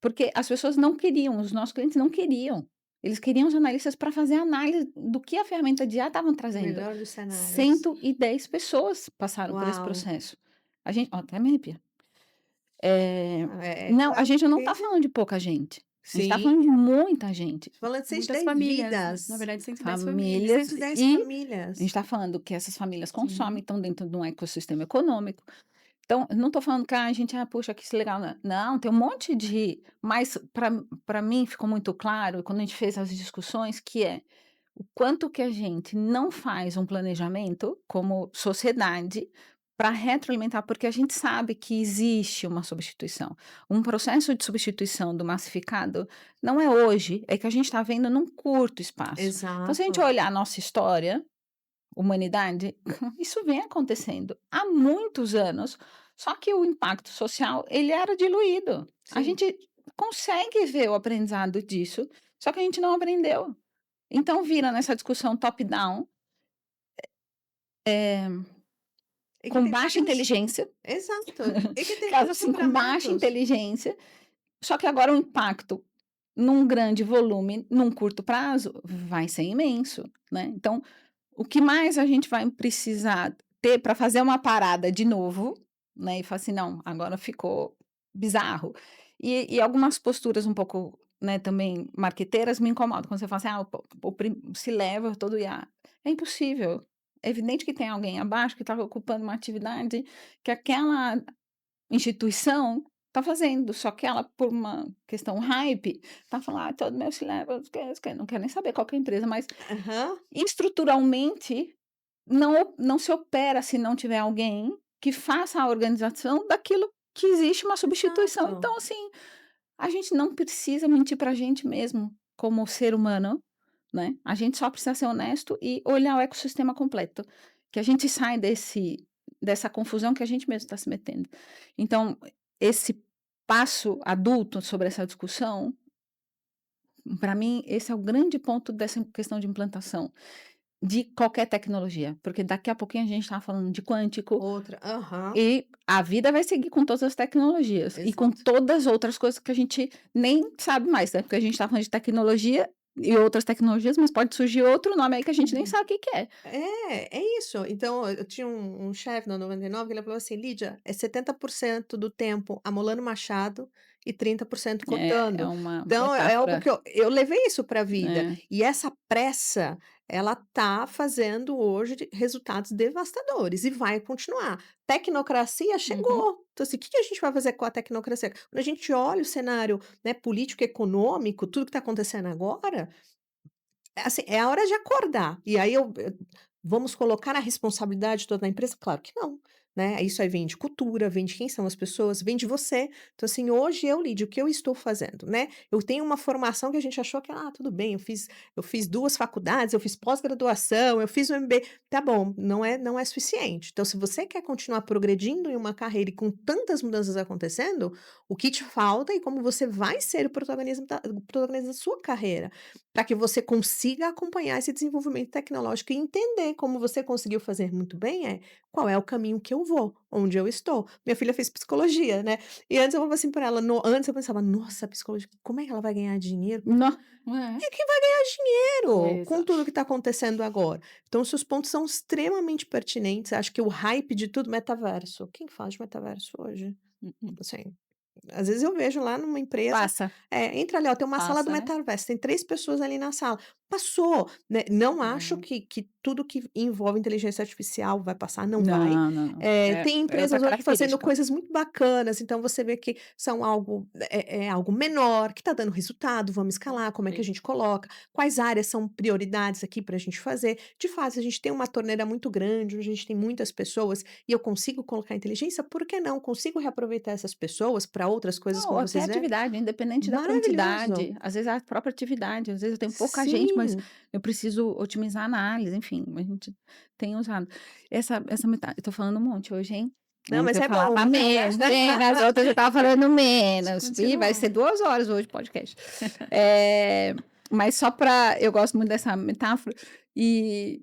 porque as pessoas não queriam, os nossos clientes não queriam. Eles queriam os analistas para fazer análise do que a ferramenta de IA estavam O trazendo. melhor dos cenários. 110 pessoas passaram por esse Uau! processo. A gente ó, até me arrepia. Eh, não, a Claro gente não que está falando de pouca gente, a gente está sim, falando de muita gente, falando de Muitas 110 famílias, né, na vidas, verdade 110 famílias. famílias 110 e a gente famílias. está falando que essas famílias consomem, Sim. estão dentro de um ecossistema econômico. Então, eu não estou falando que: "Ai, gente, puxa, que legal", né. Não, tem um monte de mas para mim ficou muito claro quando a gente fez as discussões que o quanto que a gente não faz um planejamento como sociedade para retroalimentar, porque a gente sabe que existe uma substituição. Um processo de substituição do massificado não é hoje, é que a gente está vendo num curto espaço. Então, se a gente Exato, olhar a nossa história, humanidade, isso vem acontecendo há muitos anos, só que o impacto social, ele era diluído. A sim. gente consegue ver o aprendizado disso, só que a gente não aprendeu. Então vira nessa discussão top-down, E que com tem baixa vários inteligência, exato, e que tem caso vários assim, com baixa desdobramentos. inteligência, Só que agora o impacto num grande volume, num curto prazo, vai ser imenso, né. Então, o que mais a gente vai precisar ter para fazer uma parada de novo, né, e falar assim: "Não, agora ficou bizarro". E algumas posturas um pouco, né, também marqueteiras me incomodam, quando você fala assim: "Ah, o prim se leva todo IA". É impossível. É evidente que tem alguém abaixo que está ocupando uma atividade que aquela instituição está fazendo, só que ela, por uma questão hype, está falando: "Ah, todo meu C-level não quer nem saber qual que é a empresa", mas Aham, estruturalmente não se opera se não tiver alguém que faça a organização daquilo que existe uma substituição. exato. Então, assim, a gente não precisa mentir para a gente mesmo, como ser humano, né, a gente só precisa ser honesto e olhar o ecossistema completo, que a gente sai dessa confusão que a gente mesmo está se metendo. Então, esse passo adulto sobre essa discussão, para mim, esse é o grande ponto dessa questão de implantação. De qualquer tecnologia, porque daqui a pouquinho a gente estava falando de quântico, Outra aham, e a vida vai seguir com todas as tecnologias, e com exato. todas as outras coisas que a gente nem sabe mais, né, porque a gente está falando de tecnologia e outras tecnologias, mas pode surgir outro nome aí que a gente nem Uhum. sabe o que que é. É isso. Então, eu tinha um chefe na 99 que ele falou assim: "Lídia, é 70% do tempo amolando machado e 30% É cortando". uma Então, é algo metáfora, que eu levei isso pra vida. né. E essa pressa, ela tá fazendo hoje resultados devastadores e vai continuar. Tecnocracia Uhum. chegou. Então, assim, o que que a gente vai fazer com a tecnocracia? Quando a gente olha o cenário, né, político, econômico, tudo que está acontecendo agora, assim, é a hora de acordar. E aí vamos colocar a responsabilidade toda na empresa? Claro que não, né. Isso aí vem de cultura, vem de quem são as pessoas, vem de você. Então, assim, hoje eu, Lídia, o que eu estou fazendo, né. Eu tenho uma formação que a gente achou que: "Ah, tudo bem, eu fiz 2 faculdades, eu fiz pós-graduação, eu fiz um MBA". Tá bom, não é suficiente. Então, se você quer continuar progredindo em uma carreira e com tantas mudanças acontecendo, o que te falta e como você vai ser o protagonista da sua carreira para que você consiga acompanhar esse desenvolvimento tecnológico e entender, como você conseguiu fazer muito bem, qual é o caminho que eu vou, onde eu estou. Minha filha fez psicologia, né, e antes eu falava assim para ela, antes eu pensava: "Nossa, psicologia, como é que ela vai ganhar dinheiro? No Quem é que vai ganhar dinheiro com exato. tudo que está acontecendo agora?". Então seus pontos são extremamente pertinentes, acho que o hype de tudo metaverso, quem fala de metaverso hoje? Assim, às vezes eu vejo lá numa empresa, Passa, entra ali, ó, tem uma sala do Passa, né? metaverso, tem 3 pessoas ali na sala. Passou, né, não acho é. que tudo que envolve inteligência artificial vai passar, não vai. Não, não, não. Tem É outra empresas hoje fazendo característica. coisas muito bacanas, então você vê que são algo algo menor, que está dando resultado, vamos escalar, como é que a Sim. gente coloca, quais áreas são prioridades aqui para a gente fazer. De fato, a gente tem uma torneira muito grande, onde a gente tem muitas pessoas e eu consigo colocar inteligência, por que não? Consigo reaproveitar essas pessoas para outras coisas, Não, como até vocês veem? atividade, independente da Maravilhoso. quantidade, às vezes a própria atividade, às vezes eu tenho pouca gente, mas Sim. eu preciso otimizar a análise, enfim, a gente tem usado. Essa metade eu tô falando um monte hoje, hein. Não, Antes mas eu é falava bom. menos, nas outras eu estava falando menos. Ih, vai Continua. ser 2 horas hoje o podcast. Mas só para eu gosto muito dessa metáfora, e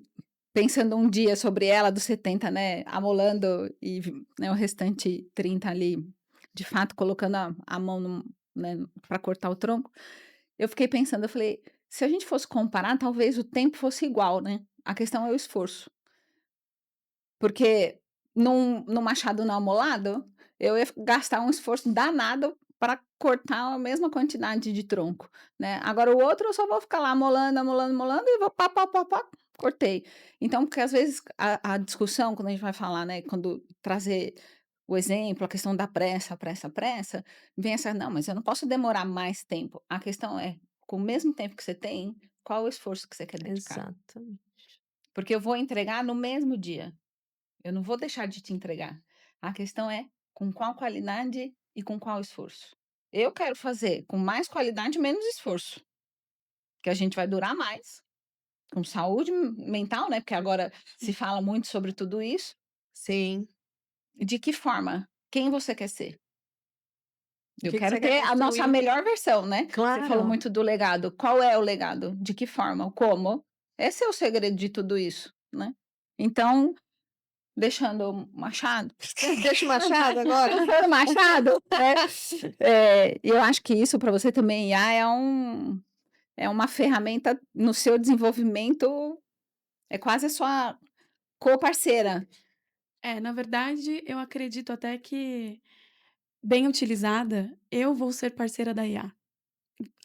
pensando um dia sobre ela dos 70, né, amolando e né, o restante 30 ali, de fato colocando a mão no né, pra cortar o tronco, eu fiquei pensando, eu falei: "Se a gente fosse comparar, talvez o tempo fosse igual, né, a questão é o esforço". Porque num machado não amolado, eu ia gastar um esforço danado para cortar a mesma quantidade de tronco, né. Agora o outro eu só vou ficar lá amolando, amolando, amolando e vou pá, pá, pá, pá, cortei. Então, porque às vezes a discussão quando a gente vai falar, né, quando trazer o exemplo, a questão da pressa, pressa, pressa, vem essa: "Não, mas eu não posso demorar mais tempo". A questão é, com o mesmo tempo que você tem, qual o esforço que você quer dedicar? Exatamente. Porque eu vou entregar no mesmo dia. Eu não vou deixar de te entregar. A questão é com qual qualidade e com qual esforço. Eu quero fazer com mais qualidade e menos esforço, que a gente vai durar mais, com saúde mental, né? Porque agora se fala muito sobre tudo isso. Sim. De que forma? Quem você quer ser? O Eu que que quero você quer ter a nossa construir? melhor versão, né? Você falou Claro. muito do legado. Qual é o legado? De que forma? Como? Esse é o segredo de tudo isso, né? Então, deixando o Machado. Deixa o Machado agora. Deixando o Machado, né. Eu acho que isso para você também, IA é uma ferramenta no seu desenvolvimento, é quase a sua co-parceira. Na verdade, eu acredito até que, bem utilizada, eu vou ser parceira da IA,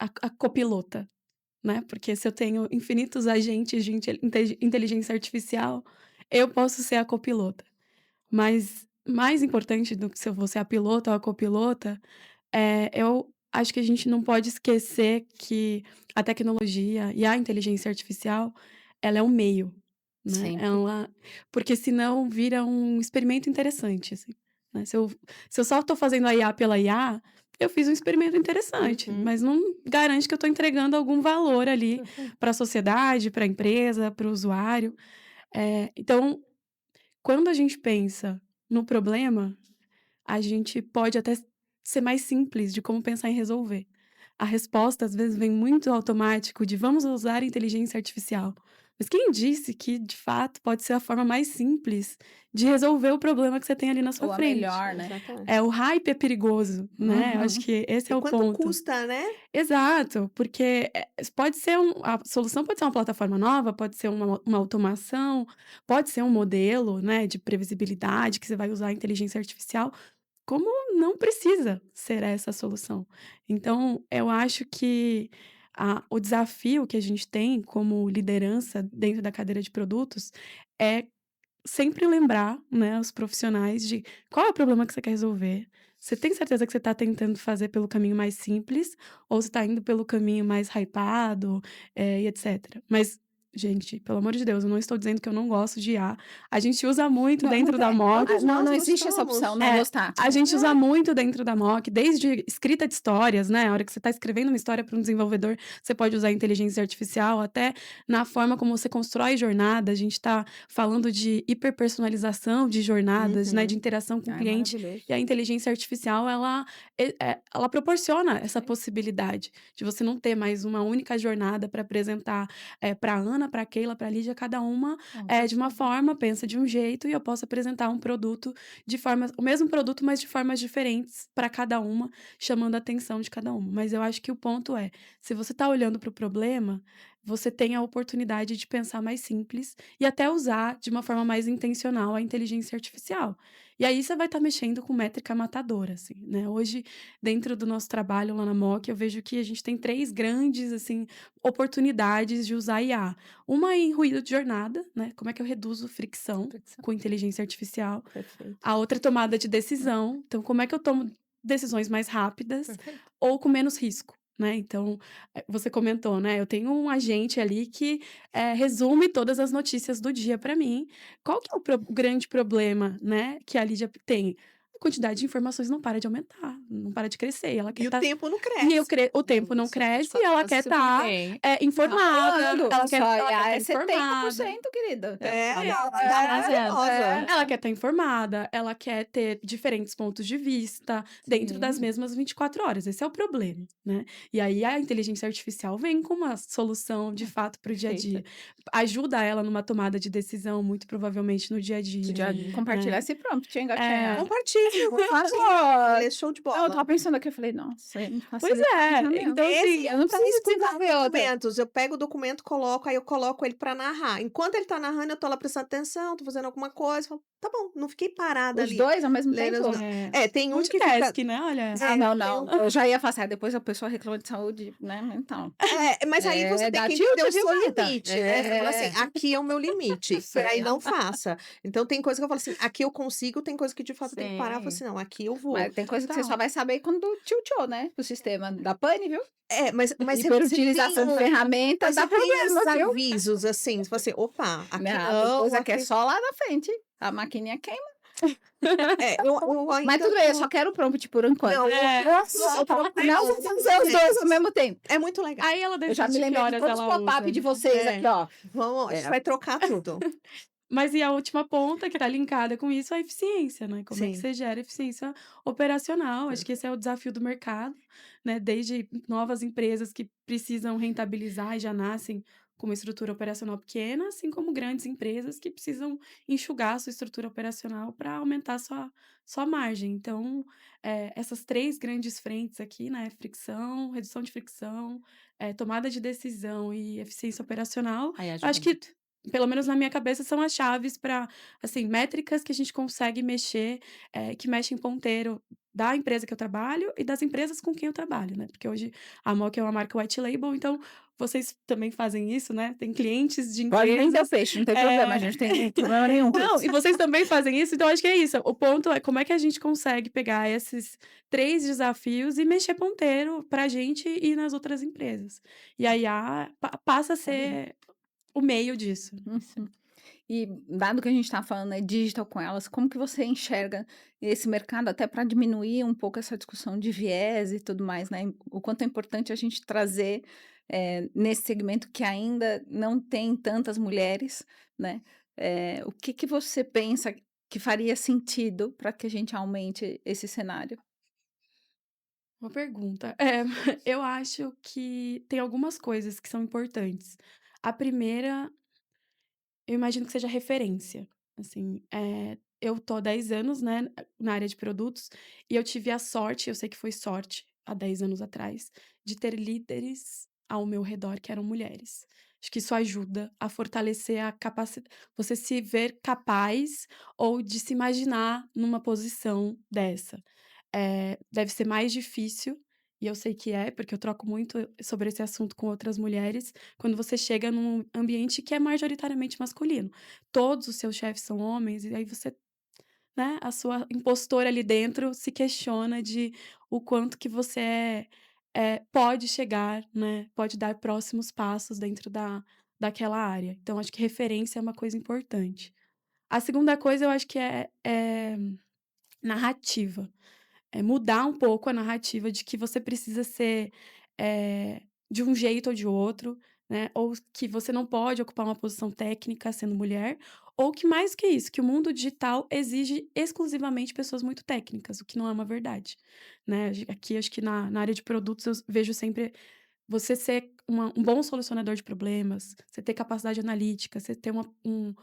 a copilota, né, porque se eu tenho infinitos agentes de inteligência artificial, eu posso ser a copilota. Mas mais importante do que se eu vou ser a pilota ou a copilota, eu acho que a gente não pode esquecer que a tecnologia e a inteligência artificial, ela é um meio, né, Sempre. porque senão vira um experimento interessante, assim, né. Se eu só estou fazendo a IA pela IA, eu fiz um experimento interessante, Uhum. mas não garante que eu estou entregando algum valor ali Perfeito. para a sociedade, para a empresa, para o usuário. Então, quando a gente pensa no problema, a gente pode até ser mais simples de como pensar em resolver. A resposta, às vezes, vem muito automático de vamos usar inteligência artificial. Mas quem disse que, de fato, pode ser a forma mais simples de resolver o problema que você tem ali na sua Ou a frente? melhor, né. Exatamente. O hype é perigoso, né? Eu acho Uhum. que esse E é o quanto ponto. custa, né? Exato, porque, pode ser a solução pode ser uma plataforma nova, pode ser uma automação, pode ser um modelo, né, de previsibilidade que você vai usar a inteligência artificial, como não precisa ser essa a solução. Então, eu acho que o desafio que a gente tem como liderança dentro da cadeira de produtos é sempre lembrar, né, os profissionais de qual é o problema que você quer resolver. Você tem certeza que você está tentando fazer pelo caminho mais simples ou você está indo pelo caminho mais hypado, e etcétera. Mas, gente, pelo amor de Deus, eu não estou dizendo que eu não gosto de IA. A gente usa muito Não, dentro da Mock. Todos não nós existe essa opção, gostamos. não gostar. A gente usa É. muito dentro da Mock, desde escrita de histórias, né, a hora que você está escrevendo uma história para um desenvolvedor, você pode usar a inteligência artificial, até na forma como você constrói jornada, a gente está falando de hiperpersonalização de jornadas, né, de Uhum. interação com o Ai, cliente, maravilhoso. e a inteligência artificial ela proporciona essa possibilidade de você não ter mais uma única jornada para apresentar, pra Ana, pra Keila, pra Lídia, cada uma, de uma forma, pensa de um jeito, e eu posso apresentar um produto de formas o mesmo produto, mas de formas diferentes para cada uma, chamando a atenção de cada uma. Mas eu acho que o ponto é, se você está olhando para o problema, você tem a oportunidade de pensar mais simples e até usar de uma forma mais intencional a inteligência artificial. E aí você vai estar mexendo com métrica matadora, assim, né. Hoje, dentro do nosso trabalho lá na Mock, eu vejo que a gente tem 3 grandes, assim, oportunidades de usar IA. Uma em ruído de jornada, né, como é que eu reduzo fricção com inteligência artificial. Perfeito. A outra é tomada de decisão, então como é que eu tomo decisões mais rápidas Perfeito. ou com menos risco, né. Então, você comentou, né, eu tenho um agente ali que, resume todas as notícias do dia para mim. Qual que é o grande problema, né, que a Lídia tem? A quantidade de informações não para de aumentar, não para de crescer, e ela quer E o estar tempo não cresce. o tempo não Isso, cresce e 24 ela horas quer você não estar, tem. informada, Voando, ela quer só ela quer IA estar é informada. 70%, querida. É, Tá ela tá tá arrasando. maravilhosa. Ela quer estar informada, ela quer ter diferentes pontos de vista dentro das Sim. mesmas 24 horas, esse é o problema, né. E aí a inteligência artificial vem com uma solução de fato para o dia a dia. Perfeita. Ajuda ela numa tomada de decisão, muito provavelmente no dia a dia, Você já Sim. compartilhar né. esse prompt, hein, gatinha. É. Compartilho, Por ela favor. é show de Não, eu bola. estava pensando aqui, eu falei: "Nossa, me Pois facilita o é, pensamento". então assim, Eu não preciso desenvolver outra. Documentos, eu pego o documento, coloco, aí eu coloco ele para narrar. Enquanto ele tá narrando, eu tô lá prestando atenção, tô fazendo alguma coisa, falo: "Tá bom, não fiquei parada Os ali, 2 ao mesmo lendo tempo? os" tem um que fica multitask, né, olha. Ah, não, tem não. Eu já ia falar assim: "Ah, depois a pessoa reclama de saúde, né, mental". mas aí você tem Dá que tilt, entender o viu, seu gata? limite, né, você fala assim: É. "Aqui é o meu limite, por aí não faça". Então tem coisa que eu falo assim: "Aqui eu consigo", tem coisa que de fato eu tenho que parar e falar Sim. assim: "Não, aqui eu vou". Mas tem coisa que você só Então vai saber quando tiltou, né, o sistema. Dá pane, viu? mas você tem Hiperutilização de ferramenta mas dá você tem problema, esses viu? avisos, assim, você fala assim: "Opa, aqui Não, tem não, coisa que é aqui" só lá na frente. A maquininha queima. eu Mas ainda tudo bem, eu tô só quero o prompt por enquanto. não, Nossa, o prompt não vou fazer os 2 ao mesmo tempo. é muito legal. Aí ela Eu já me decide que lembrei de horas todos os ela pop-up usa. de vocês É, aqui, ó. a gente vai trocar tudo. Mas e a última ponta que está linkada com isso é a eficiência, né, como é que Sim. você gera eficiência operacional, acho que esse é o desafio do mercado, né, desde novas empresas que precisam rentabilizar e já nascem com uma estrutura operacional pequena, assim como grandes empresas que precisam enxugar a sua estrutura operacional para aumentar sua margem. Então, essas 3 grandes frentes aqui, né, fricção, redução de fricção, tomada de decisão e eficiência operacional, Aí eu ajuda acho que, muito. pelo menos na minha cabeça, são as chaves para, assim, métricas que a gente consegue mexer, que mexem ponteiro da empresa que eu trabalho e das empresas com quem eu trabalho, né, porque hoje a Moca é uma marca white label, então vocês também fazem isso, né, tem clientes de Pode vender o empresas, peixe, não tem problema, a eh gente tem problema nenhum com não, isso. e vocês também fazem isso, então acho que é isso, o ponto é como é que a gente consegue pegar esses 3 desafios e mexer ponteiro pra gente e nas outras empresas. E a IA passa a ser o meio disso. Uhum. E dado que a gente está falando, né, digital com elas, como que você enxerga esse mercado até para diminuir um pouco essa discussão de viés e tudo mais, né? O quanto é importante a gente trazer nesse segmento que ainda não tem tantas mulheres, né? O que que você pensa que faria sentido para que a gente aumente esse cenário? Uma pergunta. Eu acho que tem algumas coisas que são importantes. A primeira, eu imagino que seja referência. Assim, eu tô há 10 anos, né, na área de produtos, e eu tive a sorte, eu sei que foi sorte, há 10 anos atrás, de ter líderes ao meu redor que eram mulheres. Acho que isso ajuda a fortalecer a capacidade, você se ver capaz ou de se imaginar numa posição dessa. Deve ser mais difícil, e eu sei que é, porque eu troco muito sobre esse assunto com outras mulheres, quando você chega num ambiente que é majoritariamente masculino. Todos os seus chefes são homens, e aí você, né, a sua impostora ali dentro se questiona de o quanto que você pode chegar, né, pode dar próximos passos dentro daquela área. Então acho que referência é uma coisa importante. A segunda coisa eu acho que é narrativa. Mudar um pouco a narrativa de que você precisa ser, de um jeito ou de outro, né, ou que você não pode ocupar uma posição técnica sendo mulher, ou que mais que isso, que o mundo digital exige exclusivamente pessoas muito técnicas, o que não é uma verdade, né. Aqui acho que na área de produtos eu vejo sempre você ser um bom solucionador de problemas, você ter capacidade analítica, você ter um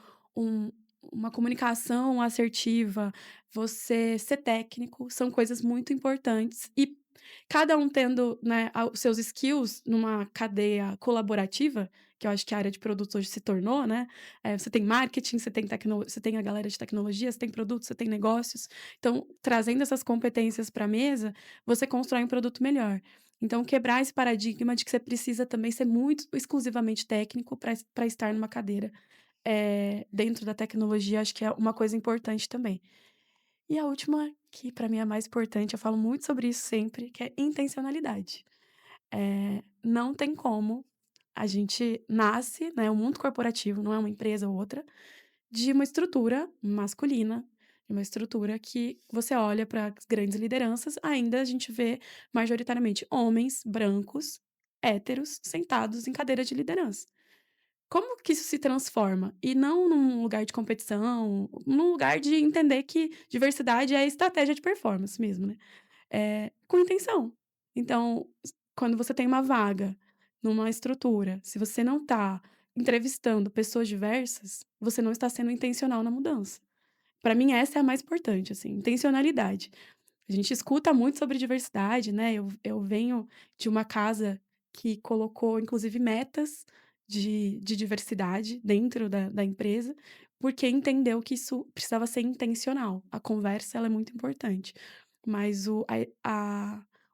uma comunicação assertiva, você ser técnico, são coisas muito importantes e cada um tendo, né, os seus skills numa cadeia colaborativa, que eu acho que a área de produtos hoje se tornou, né, você tem marketing, você tem a galera de tecnologia, você tem produtos, você tem negócios. Então, trazendo essas competências para a mesa, você constrói um produto melhor. Então, quebrar esse paradigma de que você precisa também ser muito exclusivamente técnico para estar numa cadeira, dentro da tecnologia, acho que é uma coisa importante também. E a última, que para mim é a mais importante, eu falo muito sobre isso sempre, que é intencionalidade. Não tem como a gente nasce, né, o mundo corporativo não é uma empresa ou outra, de uma estrutura masculina, de uma estrutura que você olha para as grandes lideranças, ainda a gente vê majoritariamente homens brancos, héteros, sentados em cadeira de liderança. Como que isso se transforma? E não num lugar de competição, num lugar de entender que diversidade é estratégia de performance mesmo, né. Com intenção. Então, quando você tem uma vaga numa estrutura, se você não está entrevistando pessoas diversas, você não está sendo intencional na mudança. Para mim essa é a mais importante, assim, intencionalidade. A gente escuta muito sobre diversidade, né, eu venho de uma casa que colocou inclusive metas de diversidade dentro da empresa, porque entendeu que isso precisava ser intencional. A conversa ela é muito importante, mas o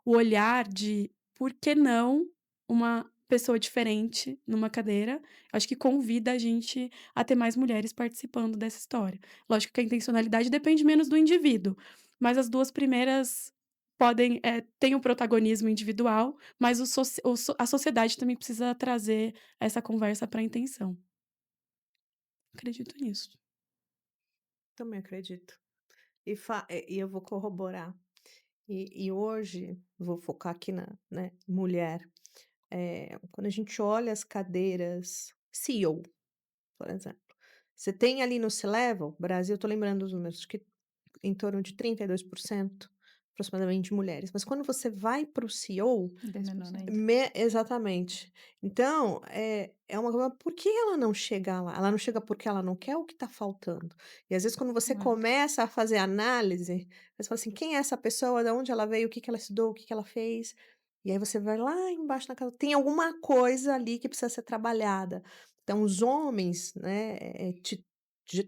olhar de por que não uma pessoa diferente numa cadeira, acho que convida a gente a ter mais mulheres participando dessa história. Lógico que a intencionalidade depende menos do indivíduo, mas as 2 primeiras têm o protagonismo individual, mas a sociedade também precisa trazer essa conversa para a intenção. Acredito nisso. Também acredito. E eu vou corroborar. E hoje, vou focar aqui na, né, mulher, quando a gente olha as cadeiras CEO, por exemplo, você tem ali no C-level, Brasil, tô lembrando os números, acho que em torno de 32%, aproximadamente de mulheres, mas quando você vai para o CEO, 10%. ainda. exatamente. Então, é uma coisa, por que ela não chega lá? Ela não chega porque ela não quer, o que está faltando? E às vezes quando você É. começa a fazer análise, você fala assim: "Quem é essa pessoa? Da onde ela veio? O que que ela estudou? O que que ela fez?". E aí você vai lá embaixo na casa, tem alguma coisa ali que precisa ser trabalhada. Então os homens, né,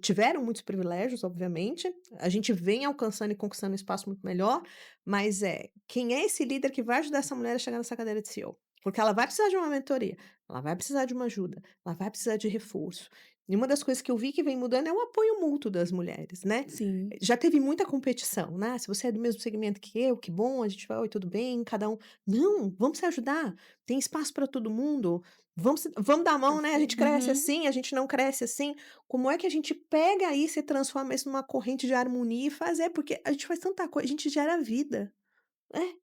tiveram muitos privilégios, obviamente, a gente vem alcançando e conquistando um espaço muito melhor, mas quem é esse líder que vai ajudar essa mulher a chegar nessa cadeira de CEO? Porque ela vai precisar de uma mentoria, ela vai precisar de uma ajuda, ela vai precisar de reforço. E uma das coisas que eu vi que vem mudando é o apoio mútuo das mulheres, né? Sim, Já teve muita competição, né? Se você é do mesmo segmento que eu, que bom, a gente vai, oi, tudo bem, cada um. Não, vamos se ajudar. Tem espaço para todo mundo. Vamos dar a mão, né? A gente Perfeito. cresce uhum, assim, a gente não cresce assim. Como é que a gente pega isso e transforma isso numa corrente de harmonia e fazer? Porque a gente faz tanta coisa, a gente gera vida.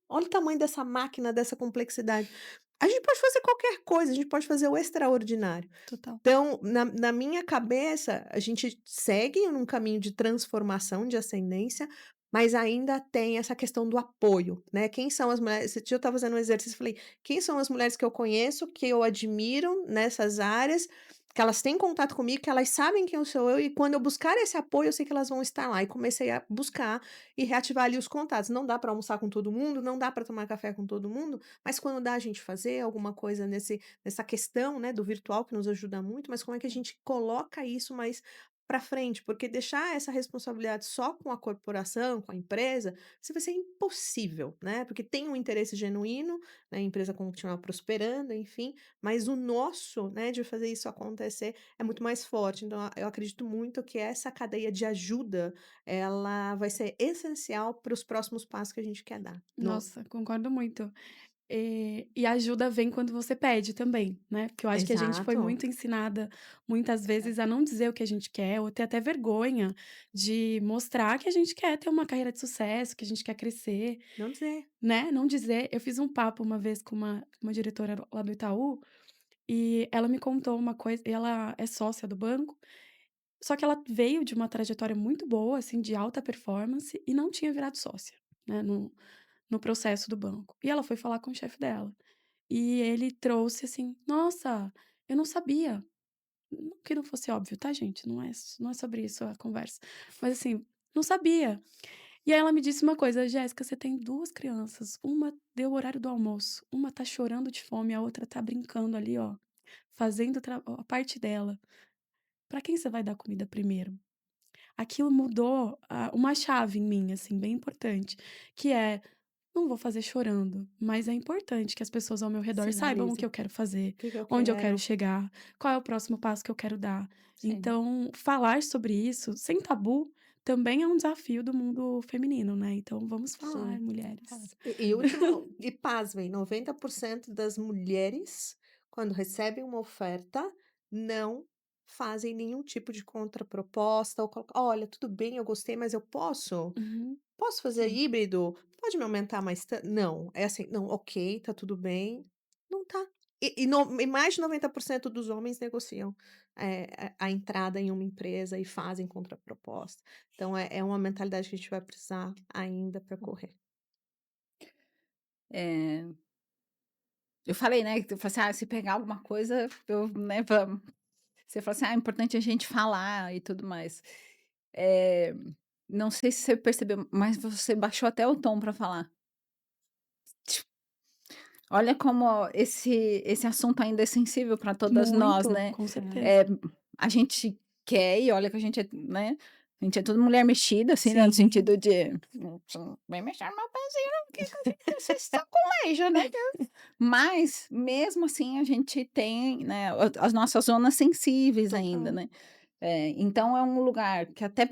Olha o tamanho dessa máquina, dessa complexidade. A gente pode fazer qualquer coisa, a gente pode fazer o extraordinário. total. Então, na minha cabeça, a gente segue num caminho de transformação, de ascendência, mas ainda tem essa questão do apoio, né? Quem são as mulheres? Esse dia eu estava fazendo um exercício e falei: quem são as mulheres que eu conheço, que eu admiro nessas áreas, que elas têm contato comigo, que elas sabem quem eu sou eu, e quando eu buscar esse apoio, eu sei que elas vão estar lá. E comecei a buscar e reativar ali os contatos. Não dá para almoçar com todo mundo, não dá para tomar café com todo mundo, mas quando dá a gente fazer alguma coisa nessa questão, né, do virtual que nos ajuda muito, mas como é que a gente coloca isso mais para frente? Porque deixar essa responsabilidade só com a corporação, com a empresa, isso vai ser impossível, né? Porque tem um interesse genuíno, né, a empresa continuar prosperando, enfim, mas o nosso, né, de fazer isso acontecer é muito mais forte. Então, eu acredito muito que essa cadeia de ajuda, ela vai ser essencial para os próximos passos que a gente quer dar. No Nossa, concordo muito. E a ajuda vem quando você pede também, né, porque eu acho que a gente foi Exato. muito ensinada, muitas vezes, a não dizer o que a gente quer ou ter até vergonha de mostrar que a gente quer ter uma carreira de sucesso, que a gente quer crescer, Não dizer. né, não dizer. Eu fiz um papo uma vez com uma diretora lá do Itaú, e ela me contou uma coisa, e ela é sócia do banco, só que ela veio de uma trajetória muito boa, assim, de alta performance e não tinha virado sócia, né, no processo do banco. E ela foi falar com o chefe dela. E ele trouxe assim: "Nossa, eu não sabia". Não que não fosse óbvio, tá, gente? Não é sobre isso a conversa. Mas assim, não sabia. E aí ela me disse uma coisa: "Jéssica, você tem 2 crianças, uma deu o horário do almoço, uma tá chorando de fome, a outra tá brincando ali, ó, fazendo a parte dela. Pra quem você vai dar comida primeiro?". Aquilo mudou uma chave em mim, assim, bem importante, que é: não vou fazer chorando, mas é importante que as pessoas ao meu redor saibam o que Sinalize. eu quero fazer, O que que eu onde eu quero quero? chegar, qual é o próximo passo que eu quero dar. Sim. Então, falar sobre isso sem tabu também é um desafio do mundo feminino, né. Então vamos falar, Sim. mulheres. E pasmem, 90% das mulheres, quando recebem uma oferta, não fazem nenhum tipo de contraproposta ou coloca: "Olha, tudo bem, eu gostei, mas eu Uhum. posso fazer Sim. híbrido? Pode me aumentar mais não, é assim: "Não, ok, tá tudo bem". Não tá. E mais de 90% dos homens negociam, a entrada em uma empresa e fazem contraproposta. Então é uma mentalidade que a gente vai precisar ainda percorrer. Eh, eu falei, né, que eu falei assim: "Ah, se pegar alguma coisa, eu, né, vamos". Você falou assim: "Ah, é importante a gente falar e tudo mais". Eh, não sei se você percebeu, mas você baixou até o tom para falar. Olha como esse assunto ainda é sensível para todas nós, Muito, né. com É, certeza. A gente quer e olha que a gente é, né, a gente é tudo mulher mexida, assim, né, no Sim, sentido de: Você não vem mexer no meu pezinho que você sacoleja, né". Mas, mesmo assim, a gente tem, né, as nossas zonas sensíveis ainda, total. né. Então é um lugar que até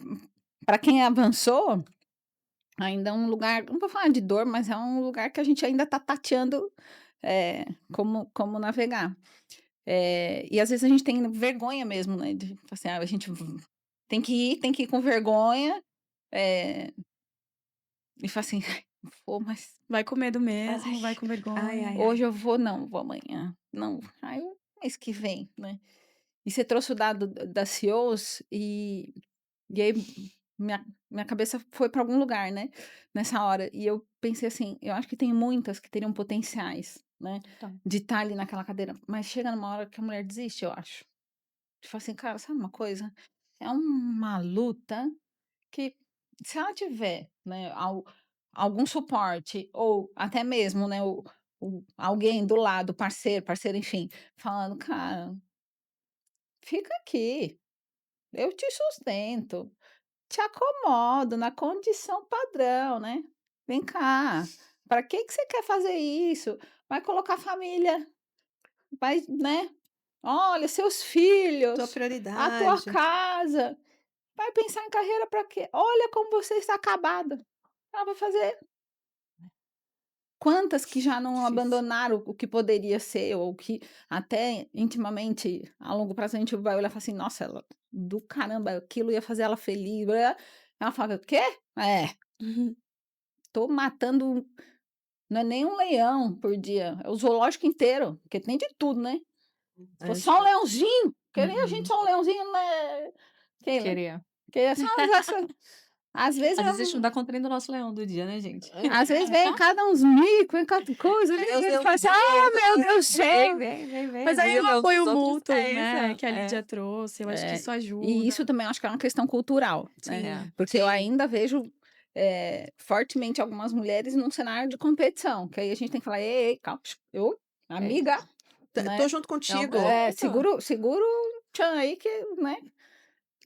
para quem avançou, ainda é um lugar, não vou falar de dor, mas é um lugar que a gente ainda está tateando, como navegar. E às vezes a gente tem vergonha mesmo, né, de falar assim: "Ah, a gente tem que ir com vergonha", eh, e falar assim: "Ai, vou, mas vai com medo Ai, mesmo, vai com ai, vergonha. ai, ai. hoje eu vou não, vou amanhã, não, aí o mês que vem", né. E você trouxe o dado das CEOs, e aí minha cabeça foi para algum lugar, né, nessa hora. E eu pensei assim: "Eu acho que tem muitas que teriam potenciais, né, Então, de estar ali naquela cadeira", mas chega numa hora que a mulher desiste, eu acho. Tipo assim, cara, sabe uma coisa? É uma luta que, se ela tiver, né, algum suporte ou até mesmo, né, o alguém do lado, parceiro, enfim, falando: "Cara, fica aqui, eu te sustento, te acomodo na condição padrão, né. Vem cá, para que você quer fazer isso? Vai colocar família, vai, né, olha, seus Tua filhos, a tua prioridade. casa, vai pensar em carreira para quê? Olha como você está acabada". Ela vai fazer. Quantas que já não Difícil. abandonaram o que poderia ser, ou que até intimamente, a longo prazo, a gente vai olhar e falar assim: "Nossa, ela do caramba, aquilo ia fazer ela feliz", blá. Ela fala: "Quê? É, tô matando não é nem um leão por dia, é o zoológico inteiro", porque tem de tudo, né. Se É, fosse só um leãozinho, que nem a gente uhum, só um leãozinho, né, que queria. que só essa às vezes Às vezes a gente não dá conta nem do nosso leão do dia, né, gente? às vezes vem cada uns mico, vem cada coisa, Meu vem Deus fala do assim: "Ah, céu. meu Deus do Vem, céu". vem, vem, vem. Mas Às aí vezes é o o leão dos apoio outros mútuo, é isso, né, que a é. Lídia trouxe, eu acho que É, isso e ajuda. isso também acho que é uma questão cultural, né, É. Sim, porque eu sim. ainda vejo, fortemente algumas mulheres num cenário de competição, que aí a gente tem que falar: "Ei, ei, calma, eu, É. amiga, Tô né, junto Não, contigo. perfeito. segura o tchan aí que, né,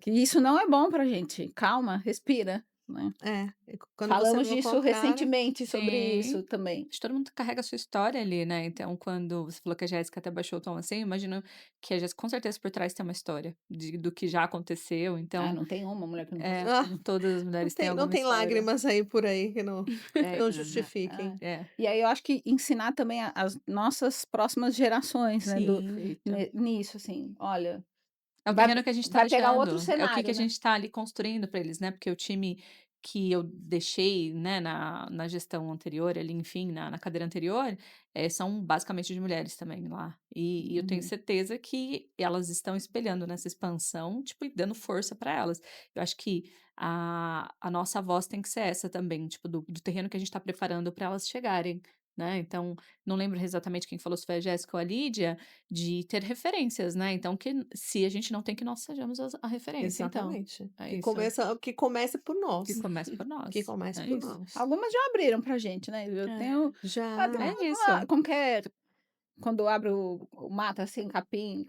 que isso não é bom pra gente, calma, respira", né. É, e quando você vê Falamos o disso contrário. recentemente sobre Sim. isso também. Acho que todo mundo carrega a sua história ali, né, então quando você falou que a Jéssica até baixou o tom, assim, eu imagino que a Jéssica com certeza por trás tem uma história do que já aconteceu, Ah, então, não tem uma mulher que não passou. Ah, todas as mulheres têm não alguma tem história. lágrimas aí por aí que É, não Ah, justifiquem. é. e aí eu acho que ensinar também as nossas próximas gerações, né, Sim. Perfeito. nisso, assim, olha, É o vai terreno que a gente está vai pegar outro deixando, é o que cenário, a né. gente está ali construindo para eles, né, porque o time que eu deixei, né, na gestão anterior ali, enfim, na cadeira anterior, são basicamente de mulheres também lá. E eu tenho Uhum. certeza que elas estão espelhando nessa expansão, tipo, e dando força para elas. Eu acho que a nossa voz tem que ser essa também, tipo, do terreno que a gente está preparando para elas chegarem, né. Então, não lembro exatamente quem falou, se foi a Jéssica ou a Lídia, de ter referências, né, então se a gente não tem, que nós sejamos a referência então. Exatamente. É isso, Que comece por que nós. comece por Que nós, comece é por isso. nós. Algumas já abriram pra gente, né, eu É. tenho até Já. É isso. como que é, quando abre o mato, assim, capim,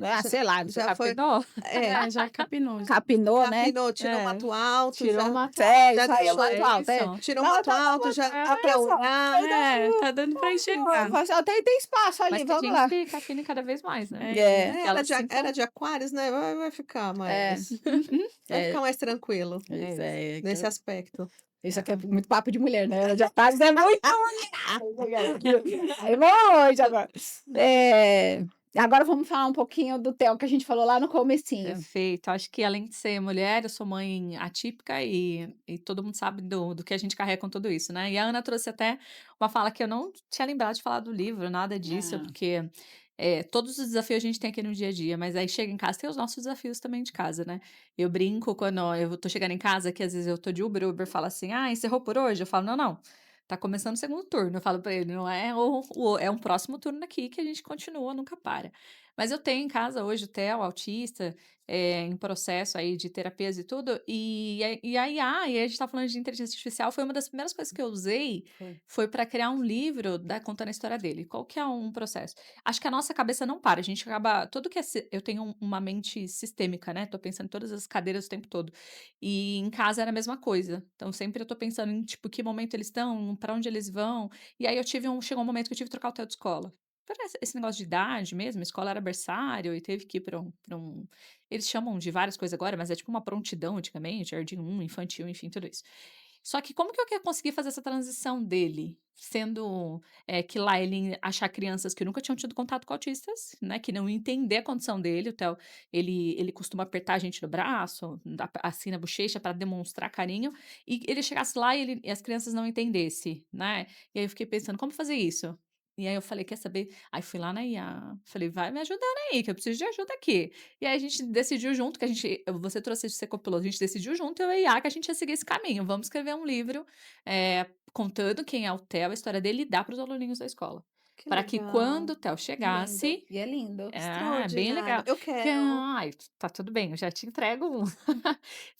Já sei lá, já foi Capinou? é, É, já capinou já. capinou, né. capinou, tirou É, mato alto, tirou já uma É, já isso aí, o deixou mato é alto, isso. é. tirou Não, mato alto, já dá pra isso, olhar. É, tá dando pra enxergar. tem espaço Mas ali, tem vamos gente lá. que capina cada vez mais, né. É É, isso. É, Que elas se era de aquários, né, vai ficar é, mais vai é, ficar mais tranquilo É isso isso. é nesse aspecto. isso aqui é muito papo de mulher, né, ela já tá dizendo muito aí vamos longe agora. Agora vamos falar um pouquinho do Theo, que a gente falou lá no comecinho. Perfeito. Acho que além de ser mulher, eu sou mãe atípica e todo mundo sabe do que a gente carrega com tudo isso, né. E a Ana trouxe até uma fala que eu não tinha lembrado de falar do livro, nada disso, Ah, porque, todos os desafios a gente tem aqui no dia a dia, mas aí chega em casa, tem os nossos desafios também de casa, né. Eu brinco quando eu tô chegando em casa, que às vezes eu tô de Uber, o Uber fala assim: "Ah, encerrou por hoje?" Eu falo: "Não, não, tá começando o segundo turno", eu falo pra ele, não é é um próximo turno aqui que a gente continua, nunca para. Mas eu tenho em casa hoje o Theo, autista, em processo aí de terapias e tudo, e a IA, e a gente tá falando de inteligência artificial, foi uma das primeiras coisas que eu usei, foi. foi para criar um livro contando a história dele. Qual que é um processo? Acho que a nossa cabeça não para, a gente acaba tudo que eu tenho uma mente sistêmica, né, tô pensando em todas as cadeiras o tempo todo. E em casa era a mesma coisa, então sempre eu tô pensando em, tipo, que momento eles estão, para onde eles vão, e aí chegou um momento que eu tive que trocar o Theo de escola. Por esse negócio de idade mesmo, a escola era berçário e teve que ir pra um eles chamam de várias coisas agora, mas é tipo uma prontidão antigamente, jardim 1, infantil, enfim, tudo isso. Só que como que eu ia conseguir fazer essa transição dele, sendo, que lá ele achar crianças que nunca tinham tido contato com autistas, né, que não iam entender a condição dele, o Theo, ele costuma apertar a gente no braço, assim, na bochecha para demonstrar carinho, e ele chegasse lá e as crianças não entendesse, né. E aí eu fiquei pensando: "Como fazer isso?" E aí eu falei: "Quer saber?" Aí fui lá na IA, falei: "Vai me ajudando aí, que eu preciso de ajuda aqui". E aí a gente decidiu junto que você trouxe de ser copiloto, a gente decidiu junto, eu e a IA, que a gente ia seguir esse caminho. Vamos escrever um livro, contando quem é o Theo, a história dele, e dar para os aluninhos da escola. Que Para que quando legal. o Theo Lindo. chegasse E é lindo. bem Extraordinário. legal. Eu Que quero. ai, tá tudo bem, eu já te entrego um.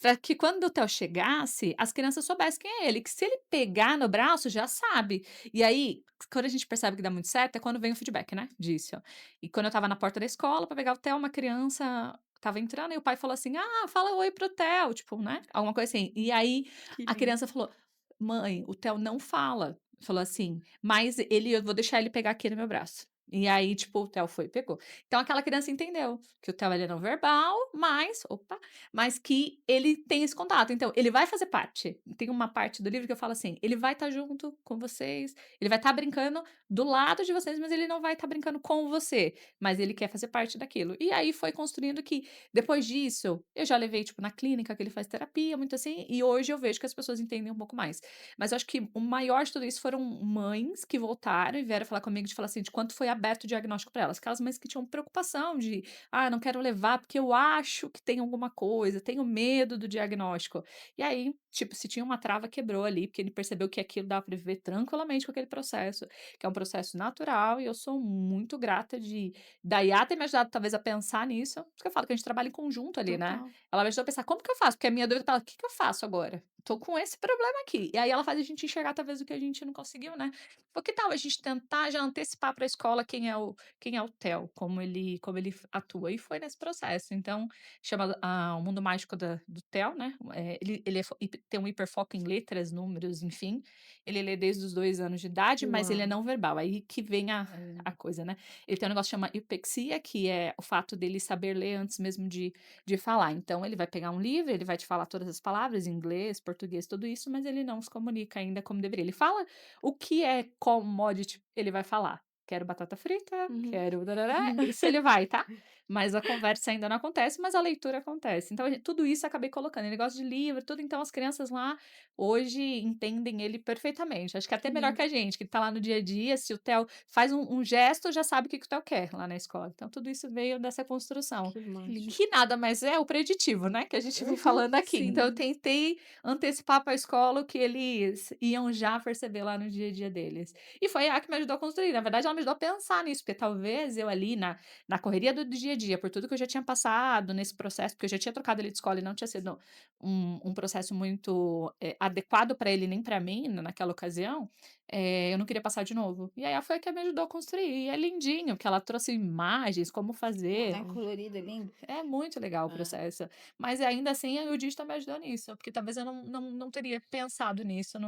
Pra que quando o Theo chegasse, as crianças soubessem quem é ele, que se ele pegar no braço, já sabe. E aí, quando a gente percebe que dá muito certo, é quando vem o feedback, né, disso. E quando eu estava na porta da escola pra pegar o Theo, uma criança estava entrando e o pai falou assim: "Ah, fala oi pro Theo", tipo, né, alguma coisa assim. E aí Que a lindo. criança falou: "Mãe, o Theo não fala", falou assim, "mas eu vou deixar ele pegar aqui no meu braço". E aí, tipo, o Theo foi e pegou. Então aquela criança entendeu que o Theo ele é não verbal, mas que ele tem esse contato. Então, ele vai fazer parte. Tem uma parte do livro que eu falo assim: ele vai estar junto com vocês, ele vai estar brincando do lado de vocês, mas ele não vai estar brincando com você, mas ele quer fazer parte daquilo. E aí foi construindo que depois disso, eu já levei tipo na clínica que ele faz terapia, muito assim, e hoje eu vejo que as pessoas entendem um pouco mais. Mas eu acho que o maior de tudo isso foram mães que voltaram e vieram falar comigo de falar assim, de quanto foi aberto o diagnóstico para elas. Aquelas mães que tinham preocupação de, não quero levar porque eu acho que tem alguma coisa, tenho medo do diagnóstico. E aí, tipo, se tinha uma trava, quebrou ali, porque ele percebeu que aquilo dava para viver tranquilamente com aquele processo, que é um processo natural, e eu sou muito grata da IA ter me ajudado talvez a pensar nisso, porque eu falo que a gente trabalha em conjunto ali, né? Total. Ela me ajudou a pensar, como que eu faço? Porque a minha dúvida é, o que que eu faço agora? Tô com esse problema aqui. E aí ela faz a gente enxergar talvez o que a gente não conseguiu, né? Por que tal a gente tentar já antecipar para a escola quem é o Theo, como ele atua? E foi nesse processo. Então, chama O Mundo Mágico do Theo, né? Ele tem um hiperfoco em letras, números, enfim. Ele lê desde os 2 anos de idade, mas ele é Uau. não verbal. Aí que vem a coisa, né? Ele tem um negócio que chama hipexia, que é o fato dele saber ler antes mesmo de falar. Então, ele vai pegar um livro, ele vai te falar todas as palavras, inglês, português, tudo isso, mas ele não se comunica ainda como deveria. Ele fala o que é commodity, ele vai falar. Quero batata frita, Uhum. quero darará, isso ele vai, tá? Mas a conversa ainda não acontece, mas a leitura acontece. Então, tudo isso eu acabei colocando. Ele gosta de livro, tudo. Então, as crianças lá hoje entendem ele perfeitamente. Acho que até Que melhor que lindo. a gente, que tá lá no dia a dia. Se o Theo faz um gesto, já sabe o que o Theo quer lá na escola. Então, tudo isso veio dessa construção. Que Que lindo. mágico. Que nada mais é o preditivo, né, que a gente vem Uhum. falando aqui. Então eu Sim. tentei antecipar para a escola o que eles iam já perceber lá no dia a dia deles. E foi a que me ajudou a construir, na verdade ela me ajudou a pensar nisso, porque talvez eu ali na correria do dia a dia, por tudo que eu já tinha passado nesse processo, porque eu já tinha trocado ele de escola e não tinha sido um processo muito, adequado para ele nem para mim naquela ocasião, eu não queria passar de novo. E aí ela foi a que me ajudou a construir, e é lindinho, porque ela trouxe imagens, como fazer. Uau. Colorido, é lindo. É muito legal o É. processo, mas ainda assim o digital me ajudou nisso, porque talvez eu não teria pensado nisso,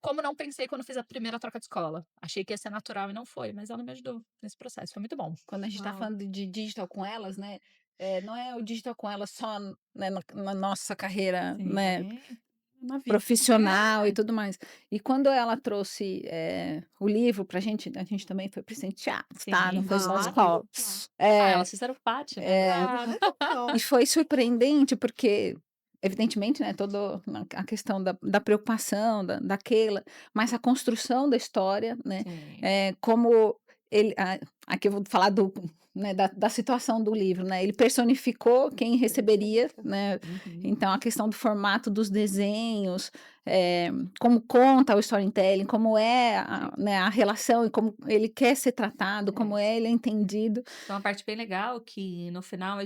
como não pensei quando fiz a primeira troca de escola. Achei que ia ser natural e não foi, mas ela me ajudou nesse processo, foi muito bom. Quando a gente está Uau. falando de digital com elas, né, não é o digital com elas só, né, na nossa carreira, né, Sim. Na vida. profissional e É, tudo mais. E quando ela trouxe, o livro pra gente, a gente também foi presenteado, tá, não sim, foi só a Claro. escola. Claro. É, elas fizeram parte, né. Ah, legal. e foi surpreendente, porque, evidentemente, né, toda a questão da preocupação da Keila, mas a construção da história, né, Sim, como ele aqui eu vou falar né, da situação do livro, né, ele personificou quem receberia, Perfeito. né, uhum, então a questão do formato dos desenhos, como conta o storytelling, como é né, a relação e como ele quer ser tratado, como é. ele é entendido. Tem uma parte bem legal que no final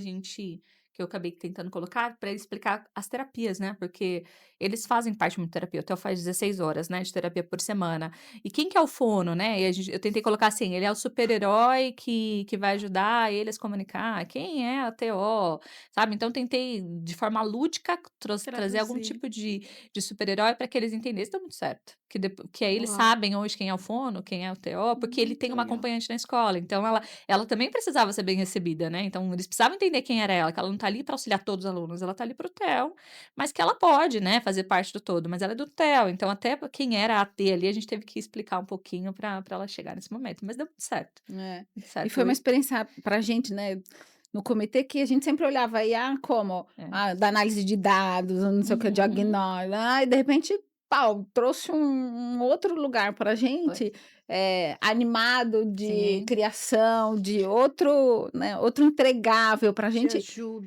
que eu acabei tentando colocar para explicar as terapias, né, porque eles fazem parte muito de terapia, o Theo faz 16 horas, né, de terapia por semana. E quem que é o fono, né, e eu tentei colocar assim, ele é o super-herói que vai ajudar ele a se comunicar, quem é a TO, sabe. Então tentei de forma lúdica trazer algum Traduzir. tipo de super-herói para que eles entendessem, deu muito certo. Que aí eles Uau. sabem hoje quem é o fono, quem é o TO, porque ele tem Muito uma legal. acompanhante na escola, então ela também precisava ser bem recebida, né, então eles precisavam entender quem era ela, que ela não tá ali para auxiliar todos os alunos, ela tá ali para o Theo, mas que ela pode, né, fazer parte do todo, mas ela é do Theo, então até quem era a T ali, a gente teve que explicar um pouquinho para ela chegar nesse momento, mas deu muito certo, É. muito E certo. foi uma experiência pra gente, né, no comitê, que a gente sempre olhava a IA como, É. da análise de dados, não sei o que, Uhum. diagnóstico, e de repente pau, trouxe um outro lugar pra Foi. gente, animado de Sim. criação, de outro, né, outro entregável pra Te gente.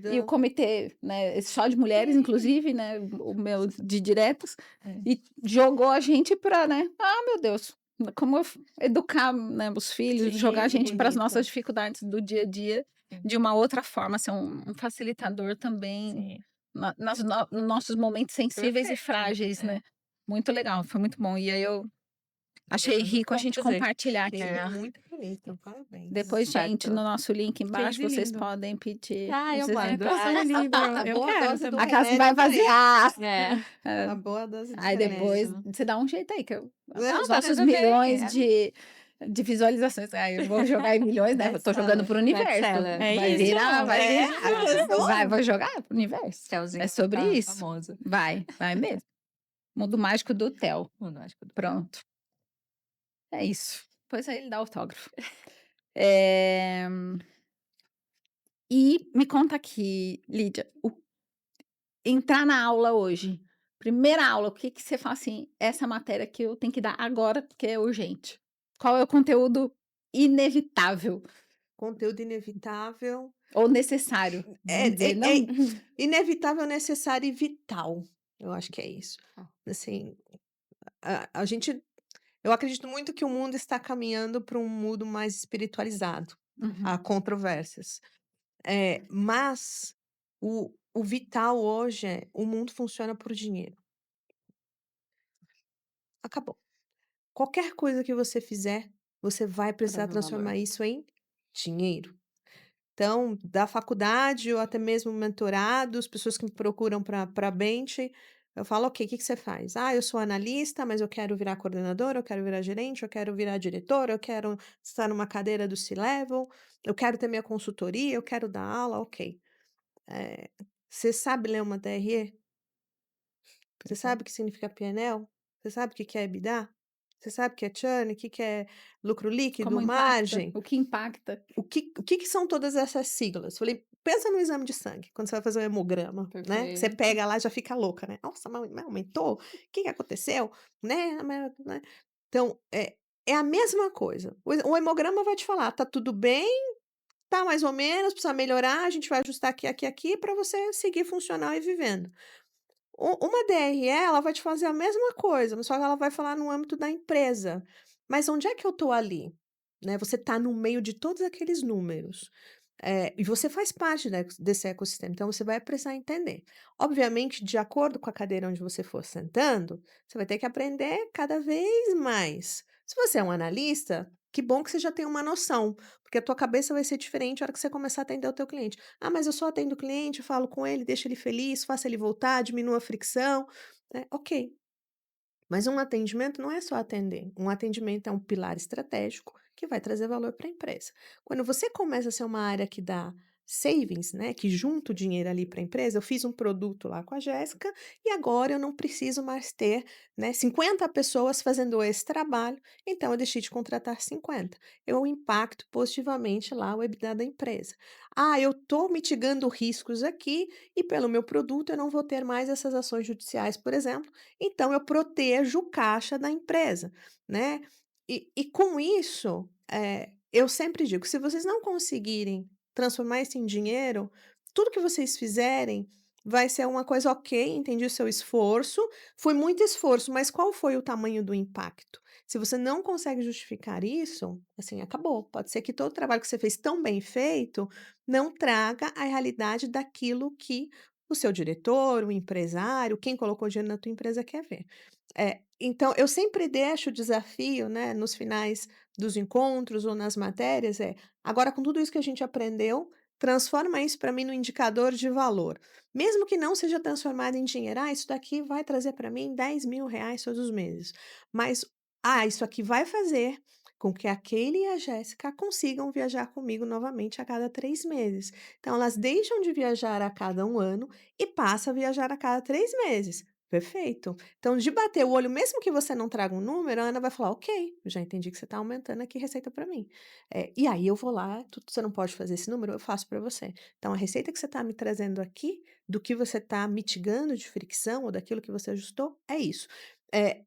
E o ajuda. comitê, né, só de mulheres, inclusive, né, o meu de diretos, É. e jogou a gente pra, né, meu Deus, como educar, né, os filhos, jogar a Que gente para as bonito. nossas dificuldades do dia a dia Sim. de uma outra forma, ser um facilitador também Sim. nos nossos momentos sensíveis e Perfeito. frágeis, É. né. Muito legal, foi muito bom. E aí eu achei Foi muito rico a bom gente fazer. compartilhar Sim, aqui. É. muito bonito. Parabéns. Depois, gente, Certo. no nosso link embaixo, Case vocês lindo. podem pedir Ah, eu os mando. Nossa, exemplares. lindo. A Eu boa quero dose do A também. casa vai remédio tá aí. vaziar. É. A boa dose de Aí depois remédio. você dá um jeito aí, que É, os Tá nossos tudo bem, milhões é. de visualizações. Eu vou jogar em milhões, né? Eu tô jogando pro universo. Best-seller. É Vai isso. virar, vai É, virar. arrasou. Vou jogar pro universo. Tchauzinho É vai sobre ficar isso. famoso. Vai mesmo. Mundo mágico do Theo. Mundo mágico do Theo. Pronto. É isso. Depois aí ele dá autógrafo. Eh, E me conta aqui, Lídia, entrar na aula hoje, primeira aula, o que que você fala assim: "Essa matéria que eu tenho que dar agora, porque é urgente"? Qual é o conteúdo inevitável Conteúdo inevitável. ou necessário? É, Vamos dizer, é, é não inevitável, necessário e vital. Eu acho que é isso. Tá. Assim, a gente. Eu acredito muito que o mundo está caminhando para um mundo mais espiritualizado. Há Uhum. controvérsias. Mas o vital hoje é o mundo funciona por dinheiro. Acabou. Qualquer coisa que você fizer, você vai precisar Trazer valor. transformar isso em dinheiro. Então, da faculdade ou até mesmo mentorados, pessoas que me procuram para bench, eu falo: "Ok, o que que você faz?". "Ah, eu sou analista, mas eu quero virar coordenadora, eu quero virar gerente, eu quero virar diretora, eu quero estar numa cadeira do C-level, eu quero ter minha consultoria, eu quero dar aula", "Ok". Você sabe ler uma DRE? Você sabe o que significa PNL? Você sabe o que que é EBITDA? Você sabe o que é churn, o que que é lucro líquido, Como impacta? margem? O que impacta? O que que são todas essas siglas? Falei: "Pensa no exame de sangue, quando você vai fazer o hemograma, né, que você Perfeito. pega lá, já fica louca, né. Nossa, mas aumentou? O que que aconteceu? Né, né". Então, é a mesma coisa. O hemograma vai te falar: "Tá tudo bem, tá mais ou menos, precisa melhorar, a gente vai ajustar aqui, aqui, aqui", pra você seguir funcional e vivendo. Uma DRE, ela vai te fazer a mesma coisa, mas só que ela vai falar no âmbito da empresa. Mas onde é que eu tô ali? Né, você tá no meio de todos aqueles números. E você faz parte desse ecossistema, então você vai precisar entender. Obviamente, de acordo com a cadeira onde você for sentando, você vai ter que aprender cada vez mais. Se você é um analista, que bom que você já tem uma noção, porque a tua cabeça vai ser diferente na hora que você começar a atender o teu cliente. "Ah, mas eu só atendo o cliente, falo com ele, deixo ele feliz, faço ele voltar, diminuo a fricção", ok. Mas um atendimento não é só atender, um atendimento é um pilar estratégico que vai trazer valor para a empresa. Quando você começa a ser uma área que dá savings, né, que junta o dinheiro ali para a empresa, eu fiz um produto lá com a Jéssica e agora eu não preciso mais ter, né, 50 pessoas fazendo esse trabalho, então eu deixei de contratar 50. Eu impacto positivamente lá o EBITDA da empresa. Ah, eu estou mitigando riscos aqui e pelo meu produto eu não vou ter mais essas ações judiciais, por exemplo, então eu protejo o caixa da empresa, né. E com isso, eu sempre digo: "Se vocês não conseguirem transformar isso em dinheiro, tudo que vocês fizerem vai ser uma coisa ok, entendi o seu esforço, foi muito esforço, mas qual foi o tamanho do impacto?". Se você não consegue justificar isso, assim, acabou. Pode ser que todo o trabalho que você fez tão bem feito não traga a realidade daquilo que o seu diretor, o empresário, quem colocou dinheiro na tua empresa quer ver. Então eu sempre deixo o desafio, né, nos finais dos encontros ou nas matérias, agora com tudo isso que a gente aprendeu, transforma isso para mim no indicador de valor. Mesmo que não seja transformado em dinheiro, isso daqui vai trazer para mim R$ 10.000 todos os meses. Mas, isso aqui vai fazer com que aquele e a Jéssica consigam viajar comigo novamente a cada 3 meses. Então elas deixam de viajar a cada um ano e passam a viajar a cada 3 meses. Perfeito. Então, de bater o olho, mesmo que você não traga um número, a Ana vai falar: "Ok, já entendi que você está aumentando aqui receita para mim". E aí eu vou lá, você não pode fazer esse número, eu faço para você. Então, a receita que você está me trazendo aqui, do que você está mitigando de fricção ou daquilo que você ajustou, é isso. É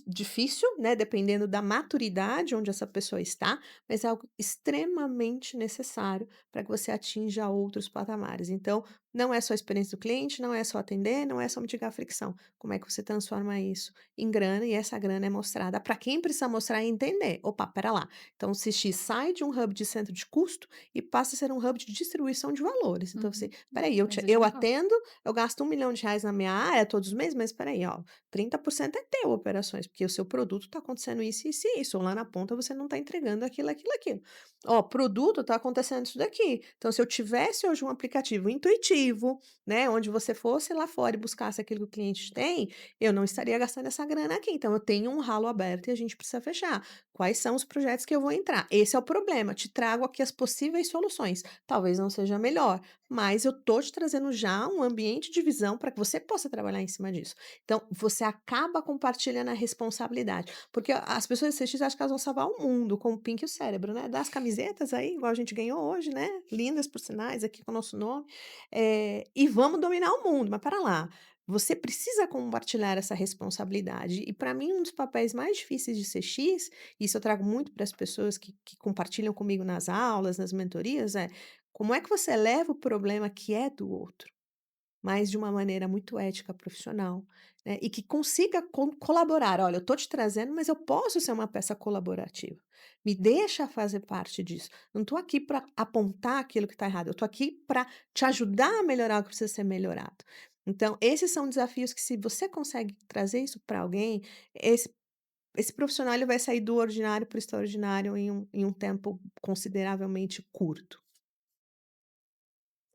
difícil, né, dependendo da maturidade onde essa pessoa está, mas é algo extremamente necessário para que você atinja outros patamares. Então, não é só a experiência do cliente, não é só atender, não é só mitigar a fricção. Como é que você transforma isso em grana e essa grana é mostrada para quem precisa mostrar e entender. Opa, espera lá. Então, se X sai de um hub de centro de custo e passa a ser um hub de distribuição de valores. Então, você, Uhum. espera aí, Mas eu legal. atendo, eu gasto R$ 1 milhão na minha área todos os meses, mas espera aí, ó, 30% é teu operações, porque o seu produto está acontecendo isso, isso e isso, ou lá na ponta você não está entregando aquilo, aquilo, aquilo. Ó, produto está acontecendo isso daqui. Então, se eu tivesse hoje um aplicativo intuitivo, né, onde você fosse lá fora e buscasse aquilo que o cliente tem, eu não estaria gastando essa grana aqui. Então, eu tenho um ralo aberto e a gente precisa fechar. Quais são os projetos que eu vou entrar? Esse é o problema. Te trago aqui as possíveis soluções. Talvez não seja a melhor, mas eu tô te trazendo já um ambiente de visão para que você possa trabalhar em cima disso. Então, você acaba compartilhando a responsabilidade, porque as pessoas CX acham que elas vão salvar o mundo com o Pink e o cérebro, né, das camisetas aí, igual a gente ganhou hoje, né, lindas por sinais aqui com o nosso nome, e vamos dominar o mundo, mas para lá, você precisa compartilhar essa responsabilidade e para mim um dos papéis mais difíceis de CX, isso eu trago muito para as pessoas que compartilham comigo nas aulas, nas mentorias, é como é que você leva o problema que é do outro? Mas de uma maneira muito ética, profissional, né, e que consiga colaborar. "Olha, eu estou te trazendo, mas eu posso ser uma peça colaborativa. Me deixa fazer parte disso. Não estou aqui para apontar aquilo que está errado, eu estou aqui para te ajudar a melhorar o que precisa ser melhorado". Então, esses são desafios que se você consegue trazer isso para alguém, esse profissional ele vai sair do ordinário para o extraordinário em um tempo consideravelmente curto.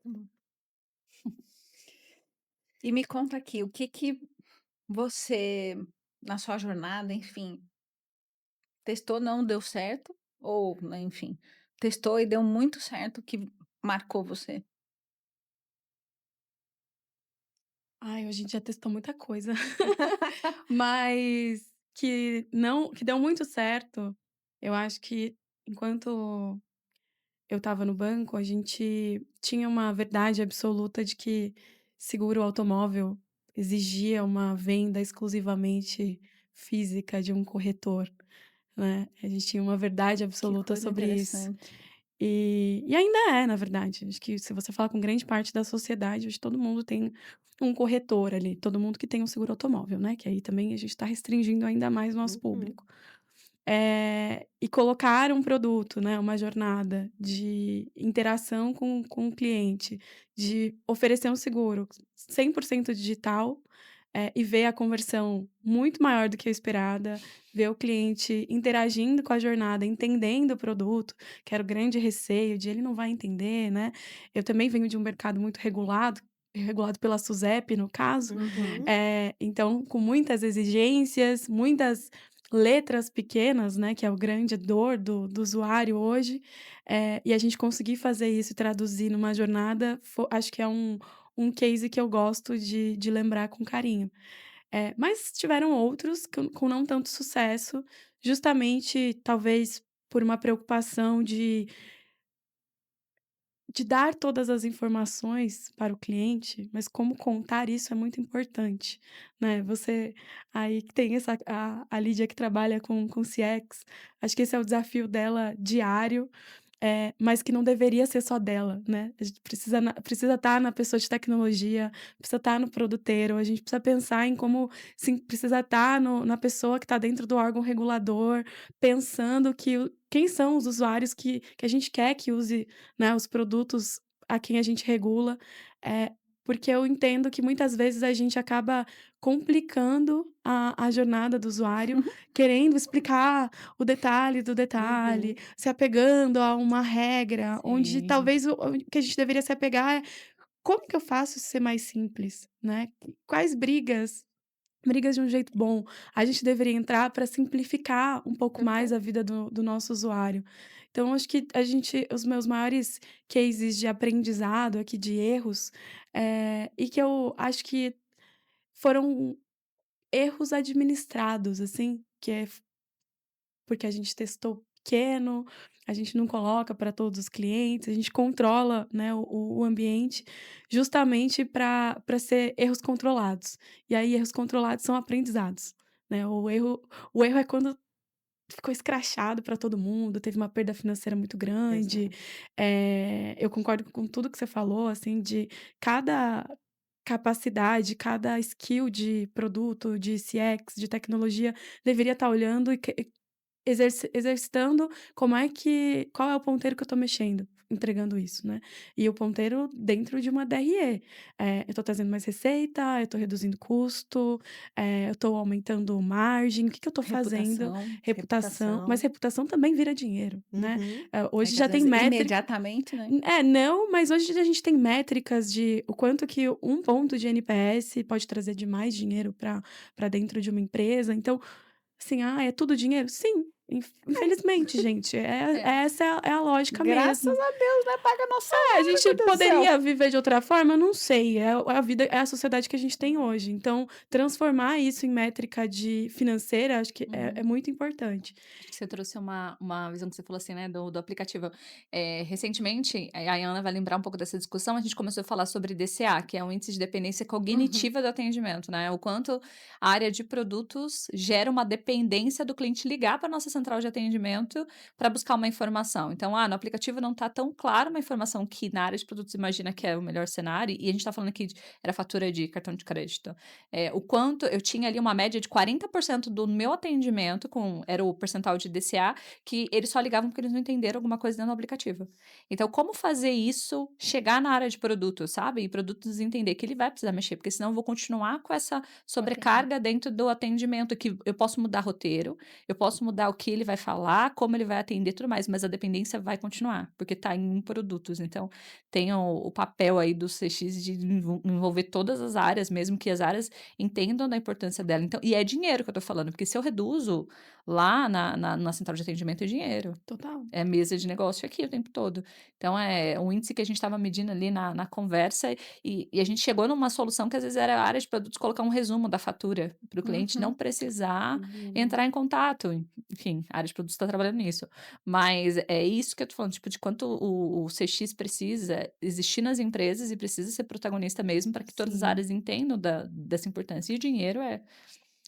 Hum. E me conta aqui, o que que você, na sua jornada, enfim, testou, não deu certo, ou, né, enfim, testou e deu muito certo, que marcou você? Ai, a gente já testou muita coisa, mas que deu muito certo, eu acho que enquanto eu estava no banco, a gente tinha uma verdade absoluta de que seguro automóvel exigia uma venda exclusivamente física de um corretor, né. A gente tinha uma verdade Que absoluta coisa sobre isso. interessante. E ainda é, na verdade. Acho que se você falar com grande parte da sociedade, hoje todo mundo tem um corretor ali, todo mundo que tem um seguro automóvel, né, que aí também a gente está restringindo ainda mais o nosso Uhum. público. E colocar um produto, né, uma jornada de interação com o cliente, de oferecer um seguro 100% digital, e ver a conversão muito maior do que a esperada, ver o cliente interagindo com a jornada, entendendo o produto, que era o grande receio de ele não vai entender, né. Eu também venho de um mercado muito regulado pela SUSEP, no caso, Uhum. então com muitas exigências, muitas letras pequenas, né, que é o grande dor do usuário hoje, e a gente conseguir fazer isso e traduzir numa jornada acho que é um case que eu gosto de lembrar com carinho. Mas tiveram outros com não tanto sucesso, justamente talvez por uma preocupação de dar todas as informações para o cliente, mas como contar isso é muito importante, né. Você aí que tem a Lídia que trabalha com CX, acho que esse é o desafio dela diário, mas que não deveria ser só dela, né. A gente precisa estar na pessoa de tecnologia, precisa estar no produteiro, a gente precisa pensar em como sim, precisa estar na pessoa que está dentro do órgão regulador, pensando que quem são os usuários que a gente quer que use, né, os produtos a quem a gente regula, porque eu entendo que muitas vezes a gente acaba complicando a jornada do usuário, querendo explicar o detalhe do detalhe, Uhum. se apegando a uma regra, onde Sim. talvez o que a gente deveria se apegar é: "Como que eu faço isso ser mais simples?", né. Quais brigas de um jeito bom, a gente deveria entrar para simplificar um pouco mais Perfeito. a vida do nosso usuário. Então acho que os meus maiores cases de aprendizado aqui, de erros, e que eu acho que foram erros administrados, assim, que é porque a gente testou pequeno, a gente não coloca para todos os clientes, a gente controla, né, o ambiente justamente para ser erros controlados. E aí erros controlados são aprendizados, né, o erro é quando ficou escrachado para todo mundo, teve uma perda financeira muito grande. Exato. Eu concordo com tudo que você falou, assim, de cada capacidade, cada skill de produto, de CX, de tecnologia, deveria estar olhando e exercitando qual é o ponteiro que eu tô mexendo, entregando isso, né. E o ponteiro dentro de uma DRE. Eu tô trazendo mais receita, eu tô reduzindo custo, eu tô aumentando margem, o que que eu tô fazendo? Reputação. Reputação, mas Reputação. reputação também vira dinheiro, né. Uhum. É Hoje que às já tem vezes métrica. imediatamente, né. Não, mas hoje a gente tem métricas de o quanto que um ponto de NPS pode trazer de mais dinheiro para dentro de uma empresa, então, assim, é tudo dinheiro? Sim, infelizmente, gente, É. essa é a lógica Graças mesmo. a Deus, né, paga nosso A salário, gente meu Deus do céu. poderia viver de outra forma? Não sei, é a vida, é a sociedade que a gente tem hoje, então transformar isso em métrica de financeira, acho que é Uhum. muito importante. Acho que você trouxe uma visão que você falou assim, né, do aplicativo. Recentemente, a Ana vai lembrar um pouco dessa discussão, a gente começou a falar sobre DCA, que é o índice de dependência Uhum. cognitiva do atendimento, né? O quanto a área de produtos gera uma dependência do cliente ligar para a nossa central de atendimento para buscar uma informação. Então, no aplicativo não está tão claro uma informação que na área de produtos imagina que é o melhor cenário, e a gente está falando aqui era fatura de cartão de crédito. O quanto eu tinha ali uma média de 40% do meu atendimento, era o percentual de DCA, que eles só ligavam porque eles não entenderam alguma coisa dentro do aplicativo. Então, como fazer isso chegar na área de produtos, sabe? E produtos entender que ele vai precisar mexer, porque senão eu vou continuar com essa sobrecarga dentro do atendimento, que eu posso mudar roteiro, eu posso mudar o que ele vai falar, como ele vai atender, tudo mais, mas a dependência vai continuar, porque está em produtos. Então, tem o papel aí do CX de envolver todas as áreas, mesmo que as áreas entendam da importância dela. Então, e é dinheiro que eu tô falando, porque se eu reduzo lá na central de atendimento, é dinheiro. Total. É mesa de negócio aqui o tempo todo. Então, é um índice que a gente estava medindo ali na conversa, e a gente chegou numa solução que às vezes era a área de produtos colocar um resumo da fatura para o cliente não Uhum. precisar Uhum. entrar em contato. Enfim, a área de produtos está trabalhando nisso. Mas é isso que eu tô falando, tipo, de quanto o CX precisa existir nas empresas e precisa ser protagonista mesmo para que todas as Sim. áreas entendam dessa importância. E o dinheiro gente,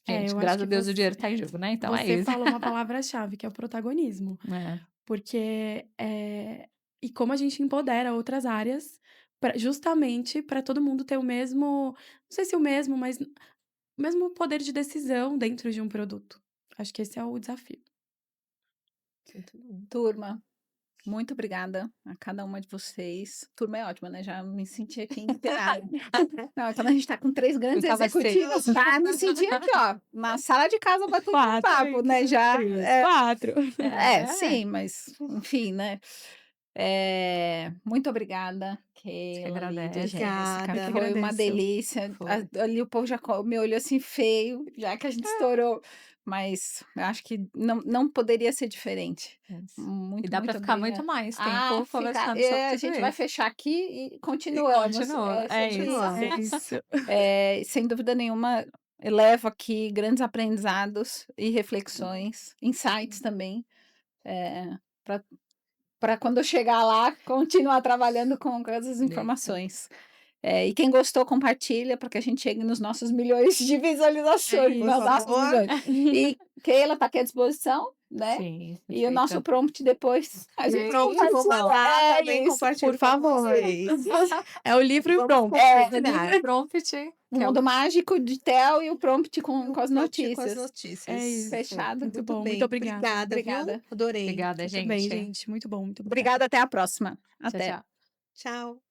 Eu acho graças que a Deus o dinheiro tá em jogo, né? Então é você isso. falou uma palavra-chave, que é o protagonismo. É. Porque, e como a gente empodera outras áreas, justamente para todo mundo ter o mesmo, não sei se o mesmo, mas o mesmo poder de decisão dentro de um produto. Acho que esse é o desafio. Muito bom. Turma, muito obrigada a cada uma de vocês. Turma é ótima, né, já me senti aqui inteirada. Não, quando a gente tá com 3 grandes Ficava executivos, já me senti aqui, ó, na sala de casa batendo um 4, papo, né, já. 4. Sim, mas enfim, né. Muito obrigada, Você que Keila, Lídia, agradece. Jéssica, Obrigada. Eu que foi uma agradeço. delícia. Foi. Ali o povo já me olhou assim feio, já que a gente estourou, mas eu acho que não poderia ser diferente. Isso. Muito, E dá para muito ficar muito obrigada. mais tempo conversando sobre A tudo gente vai isso. fechar aqui e E continuamos. Continua. É Sobre isso. isso. É isso. Sem dúvida nenhuma, eu levo aqui grandes aprendizados e reflexões, insights também, para quando eu chegar lá, continuar trabalhando com essas informações. E quem gostou, compartilha para que a gente chegue nos nossos milhões de visualizações, Por nos nossos favor. milhões. E Keila está aqui à disposição, né? Sim, E o nosso perfeito. prompt depois, a gente Vamos compartilha. lá também, Isso. compartilha Por com favor. vocês. É o livro e o Vamos pronto. compartilhar. Prompt, O que é o mundo mágico de Tel e o prompt com as Com as notícias. notícias. É isso. Fechado. Muito Muito bom, bem. muito obrigada. Obrigada, viu? Obrigada. Adorei. Obrigada, Muito gente. bem, gente. Muito bom, muito obrigada. Obrigada, até a próxima. Tchau, Até. tchau. Tchau.